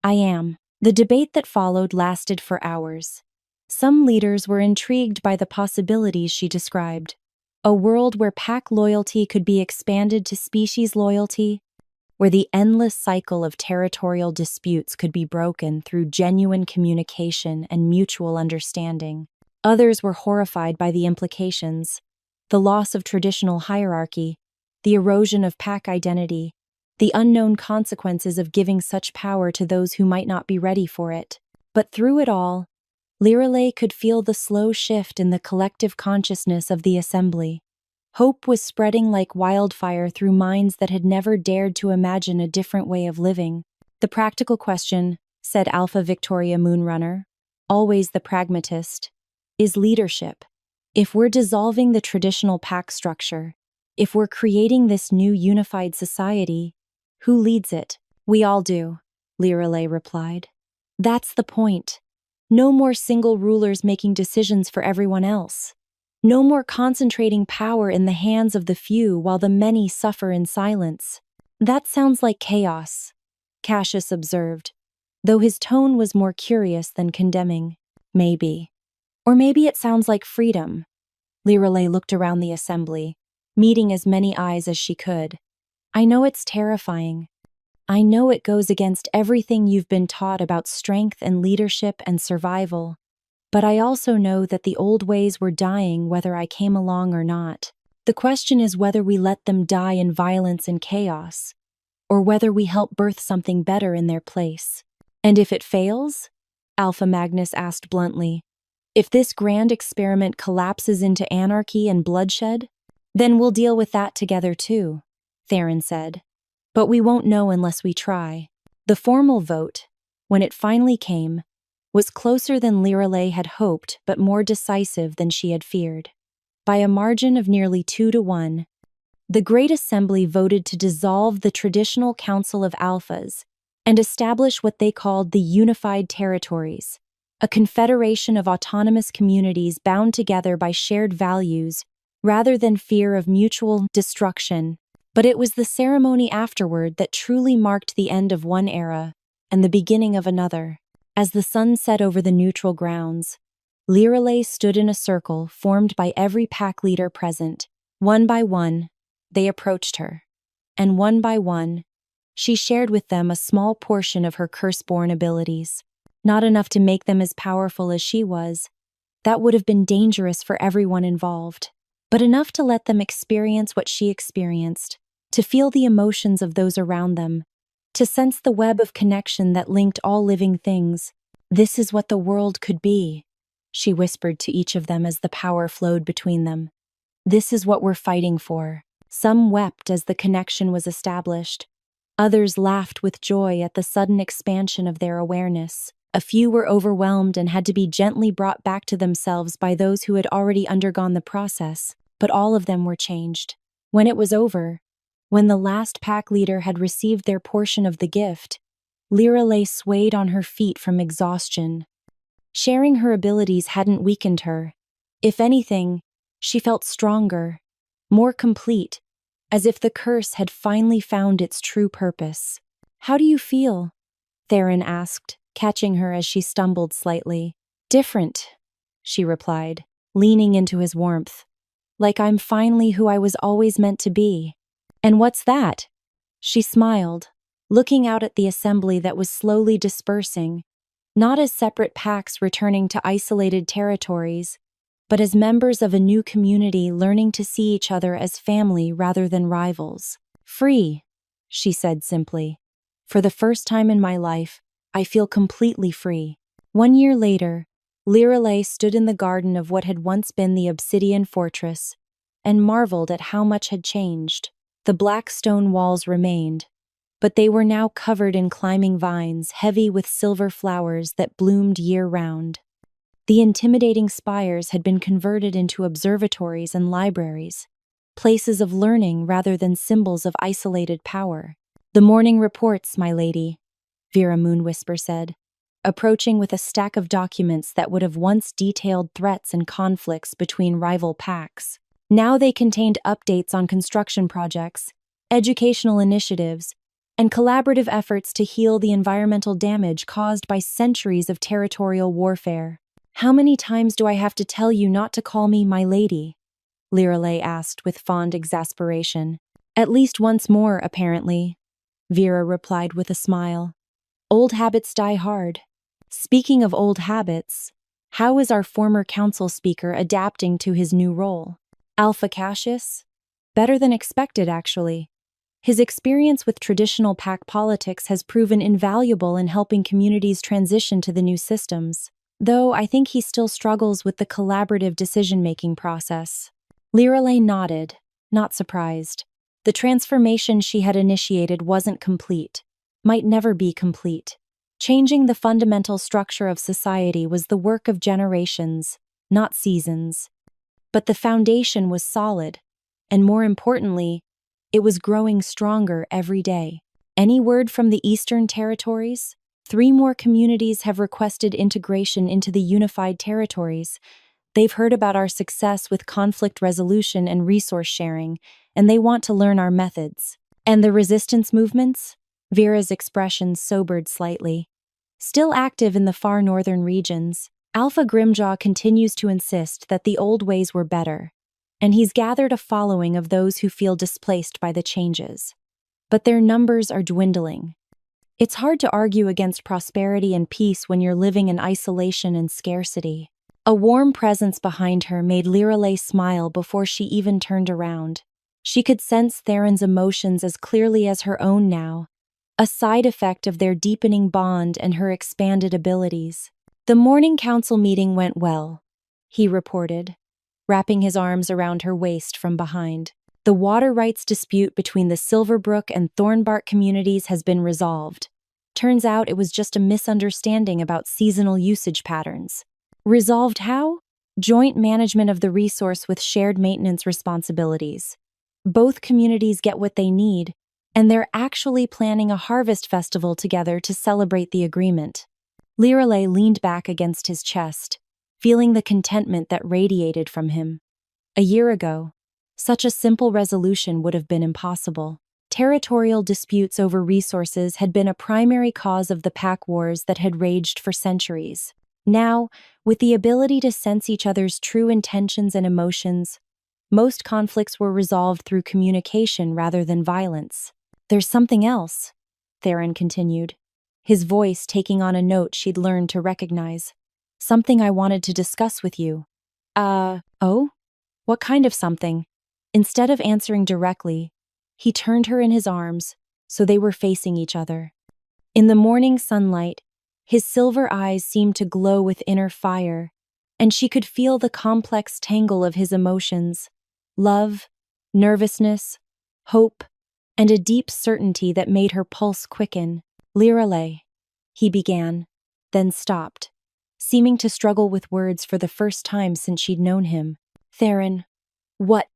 I am. The debate that followed lasted for hours. Some leaders were intrigued by the possibilities she described. A world where pack loyalty could be expanded to species loyalty, where the endless cycle of territorial disputes could be broken through genuine communication and mutual understanding. Others were horrified by the implications, the loss of traditional hierarchy, the erosion of pack identity, the unknown consequences of giving such power to those who might not be ready for it. But through it all, Lyralei could feel the slow shift in the collective consciousness of the assembly. Hope was spreading like wildfire through minds that had never dared to imagine a different way of living. The practical question, said Alpha Victoria Moonrunner, always the pragmatist, is leadership. If we're dissolving the traditional pack structure, if we're creating this new unified society, who leads it? We all do, Lyralei replied. That's the point. No more single rulers making decisions for everyone else. No more concentrating power in the hands of the few while the many suffer in silence. That sounds like chaos, Cassius observed, though his tone was more curious than condemning. Maybe. Or maybe it sounds like freedom. Lyralei looked around the assembly, meeting as many eyes as she could. I know it's terrifying. I know it goes against everything you've been taught about strength and leadership and survival. But I also know that the old ways were dying whether I came along or not. The question is whether we let them die in violence and chaos, or whether we help birth something better in their place. And if it fails? Alpha Magnus asked bluntly. If this grand experiment collapses into anarchy and bloodshed, then we'll deal with that together too, Theron said. But we won't know unless we try. The formal vote, when it finally came, was closer than Lyralei had hoped but more decisive than she had feared. By a margin of nearly 2-1, the Great Assembly voted to dissolve the traditional Council of Alphas and establish what they called the Unified Territories, a confederation of autonomous communities bound together by shared values rather than fear of mutual destruction. But it was the ceremony afterward that truly marked the end of one era and the beginning of another. As the sun set over the neutral grounds, Lyralei stood in a circle formed by every pack leader present. One by one, they approached her, and one by one, she shared with them a small portion of her curse-born abilities. Not enough to make them as powerful as she was. That would have been dangerous for everyone involved. But enough to let them experience what she experienced, to feel the emotions of those around them, to sense the web of connection that linked all living things. This is what the world could be, she whispered to each of them as the power flowed between them. This is what we're fighting for. Some wept as the connection was established. Others laughed with joy at the sudden expansion of their awareness. A few were overwhelmed and had to be gently brought back to themselves by those who had already undergone the process, but all of them were changed. When it was over, when the last pack leader had received their portion of the gift, Lyralei swayed on her feet from exhaustion. Sharing her abilities hadn't weakened her. If anything, she felt stronger, more complete, as if the curse had finally found its true purpose. How do you feel? Theron asked, catching her as she stumbled slightly. Different, she replied, leaning into his warmth. Like I'm finally who I was always meant to be. And what's that? She smiled, looking out at the assembly that was slowly dispersing, not as separate packs returning to isolated territories, but as members of a new community learning to see each other as family rather than rivals. Free, she said simply. For the first time in my life, I feel completely free. 1 year later, Lyralei stood in the garden of what had once been the obsidian fortress and marveled at how much had changed. The black stone walls remained, but they were now covered in climbing vines heavy with silver flowers that bloomed year-round. The intimidating spires had been converted into observatories and libraries, places of learning rather than symbols of isolated power. The morning reports, my lady, Vera Moonwhisper said. approaching with a stack of documents that would have once detailed threats and conflicts between rival packs. Now they contained updates on construction projects, educational initiatives, and collaborative efforts to heal the environmental damage caused by centuries of territorial warfare. "How many times do I have to tell you not to call me my lady?" Lyralei asked with fond exasperation. "At least once more, apparently," Vera replied with a smile. "Old habits die hard." Speaking of old habits, how is our former council speaker adapting to his new role? Alpha Cassius? Better than expected, actually. His experience with traditional pack politics has proven invaluable in helping communities transition to the new systems, though I think he still struggles with the collaborative decision-making process. Lyralei nodded, not surprised. The transformation she had initiated wasn't complete, might never be complete. Changing the fundamental structure of society was the work of generations, not seasons. But the foundation was solid, and more importantly, it was growing stronger every day. Any word from the Eastern Territories? 3 more communities have requested integration into the unified territories. They've heard about our success with conflict resolution and resource sharing, and they want to learn our methods. And the resistance movements? Vera's expression sobered slightly. Still active in the far northern regions, Alpha Grimjaw continues to insist that the old ways were better, and he's gathered a following of those who feel displaced by the changes. But their numbers are dwindling. It's hard to argue against prosperity and peace when you're living in isolation and scarcity. A warm presence behind her made Lyralei smile before she even turned around. She could sense Theron's emotions as clearly as her own now, a side effect of their deepening bond and her expanded abilities. "The morning council meeting went well," he reported, wrapping his arms around her waist from behind. "The water rights dispute between the Silverbrook and Thornbark communities has been resolved. Turns out it was just a misunderstanding about seasonal usage patterns." "Resolved how?" "Joint management of the resource with shared maintenance responsibilities. Both communities get what they need, and they're actually planning a harvest festival together to celebrate the agreement." Lyralei leaned back against his chest, feeling the contentment that radiated from him. A year ago, such a simple resolution would have been impossible. Territorial disputes over resources had been a primary cause of the pack wars that had raged for centuries. Now, with the ability to sense each other's true intentions and emotions, most conflicts were resolved through communication rather than violence. "There's something else," Theron continued, his voice taking on a note she'd learned to recognize. "Something I wanted to discuss with you." Oh? What kind of something?" Instead of answering directly, he turned her in his arms, so they were facing each other. In the morning sunlight, his silver eyes seemed to glow with inner fire, and she could feel the complex tangle of his emotions: love, nervousness, hope, and a deep certainty that made her pulse quicken. "Lyralei," he began, then stopped, seeming to struggle with words for the first time since she'd known him. "Theron, what?"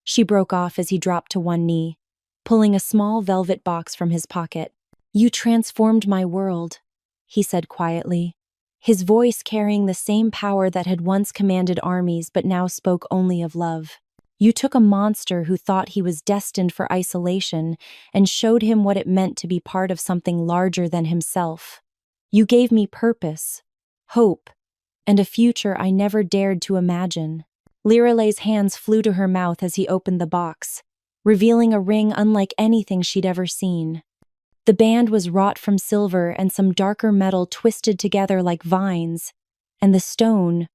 She broke off as he dropped to one knee, pulling a small velvet box from his pocket. "You transformed my world," he said quietly, his voice carrying the same power that had once commanded armies but now spoke only of love. "You took a monster who thought he was destined for isolation and showed him what it meant to be part of something larger than himself. You gave me purpose, hope, and a future I never dared to imagine." Lyralei's hands flew to her mouth as he opened the box, revealing a ring unlike anything she'd ever seen. The band was wrought from silver and some darker metal twisted together like vines, and the stone,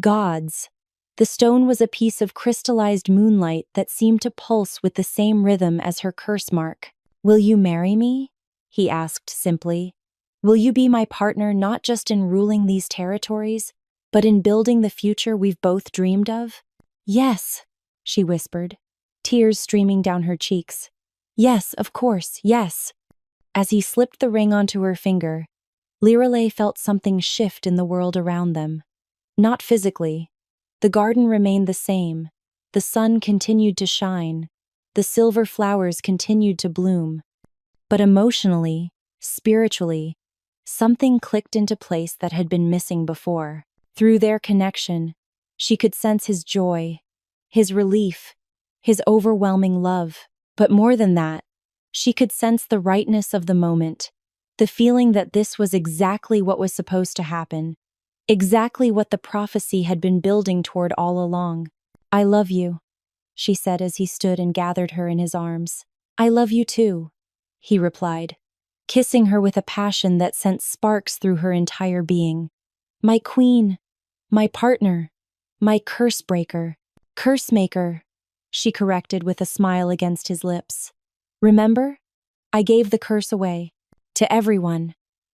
gods. The stone was a piece of crystallized moonlight that seemed to pulse with the same rhythm as her curse mark. "Will you marry me?" he asked simply. "Will you be my partner not just in ruling these territories, but in building the future we've both dreamed of?" "Yes," she whispered, tears streaming down her cheeks. "Yes, of course, yes." As he slipped the ring onto her finger, Lyralei felt something shift in the world around them. Not physically. The garden remained the same. The sun continued to shine. The silver flowers continued to bloom. But emotionally, spiritually, Something clicked into place that had been missing before. Through their connection, she could sense his joy, his relief, his overwhelming love. But more than that, she could sense the rightness of the moment, the feeling that this was exactly what was supposed to happen, exactly what the prophecy had been building toward all along. "I love you," she said as he stood and gathered her in his arms. "I love you too," he replied, kissing her with a passion that sent sparks through her entire being. "My queen, my partner, my curse breaker, curse maker," she corrected with a smile against his lips. "Remember? I gave the curse away. To everyone.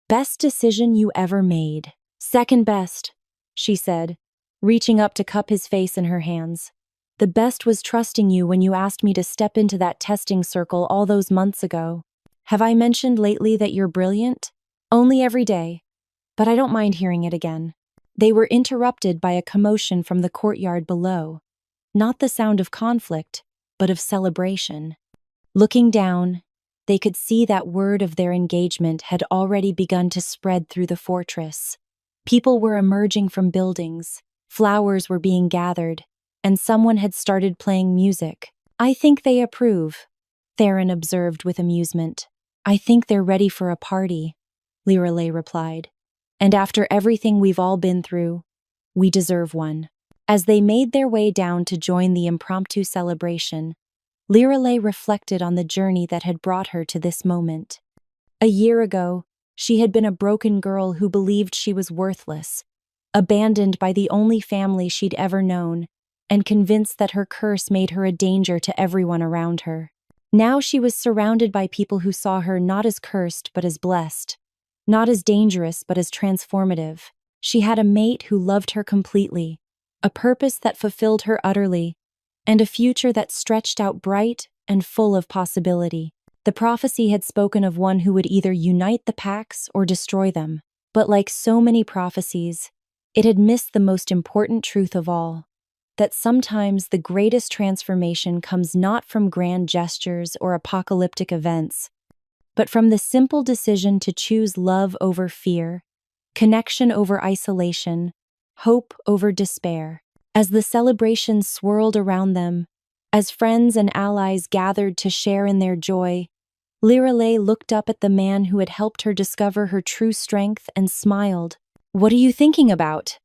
Best decision you ever made." "Second best," she said, reaching up to cup his face in her hands. "The best was trusting you when you asked me to step into that testing circle all those months ago. Have I mentioned lately that you're brilliant? Only every day. But I don't mind hearing it again." They were interrupted by a commotion from the courtyard below. Not the sound of conflict, but of celebration. Looking down, they could see that word of their engagement had already begun to spread through the fortress. People were emerging from buildings, flowers were being gathered, and someone had started playing music. "I think they approve," Theron observed with amusement. "I think they're ready for a party," Lyralei replied. "And after everything we've all been through, we deserve one." As they made their way down to join the impromptu celebration, Lyralei reflected on the journey that had brought her to this moment. A year ago, she had been a broken girl who believed she was worthless, abandoned by the only family she'd ever known, and convinced that her curse made her a danger to everyone around her. Now she was surrounded by people who saw her not as cursed but as blessed, not as dangerous but as transformative. She had a mate who loved her completely, a purpose that fulfilled her utterly, and a future that stretched out bright and full of possibility. The prophecy had spoken of one who would either unite the packs or destroy them. But like so many prophecies, it had missed the most important truth of all, that sometimes the greatest transformation comes not from grand gestures or apocalyptic events, but from the simple decision to choose love over fear, connection over isolation, hope over despair. As the celebration swirled around them, as friends and allies gathered to share in their joy, Lyralei looked up at the man who had helped her discover her true strength and smiled. "What are you thinking about?"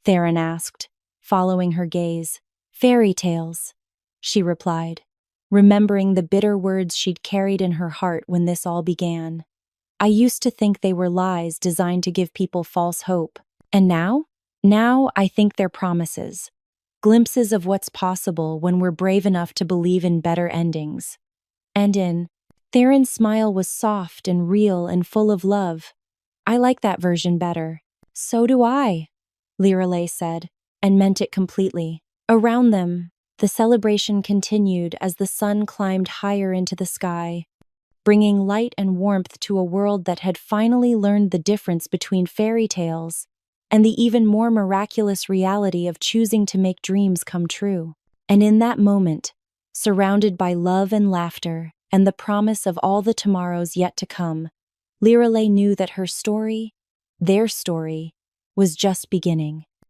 Theron asked, following her gaze. "Fairy tales," she replied, remembering the bitter words she'd carried in her heart when this all began. "I used to think they were lies designed to give people false hope. And now? Now I think they're promises. Glimpses of what's possible when we're brave enough to believe in better endings." Theron's smile was soft and real and full of love. "I like that version better." "So do I," Lyralei said, and meant it completely. Around them, the celebration continued as the sun climbed higher into the sky, bringing light and warmth to a world that had finally learned the difference between fairy tales and the even more miraculous reality of choosing to make dreams come true. And in that moment, surrounded by love and laughter and the promise of all the tomorrows yet to come, Lyralei knew that her story, their story, was just beginning.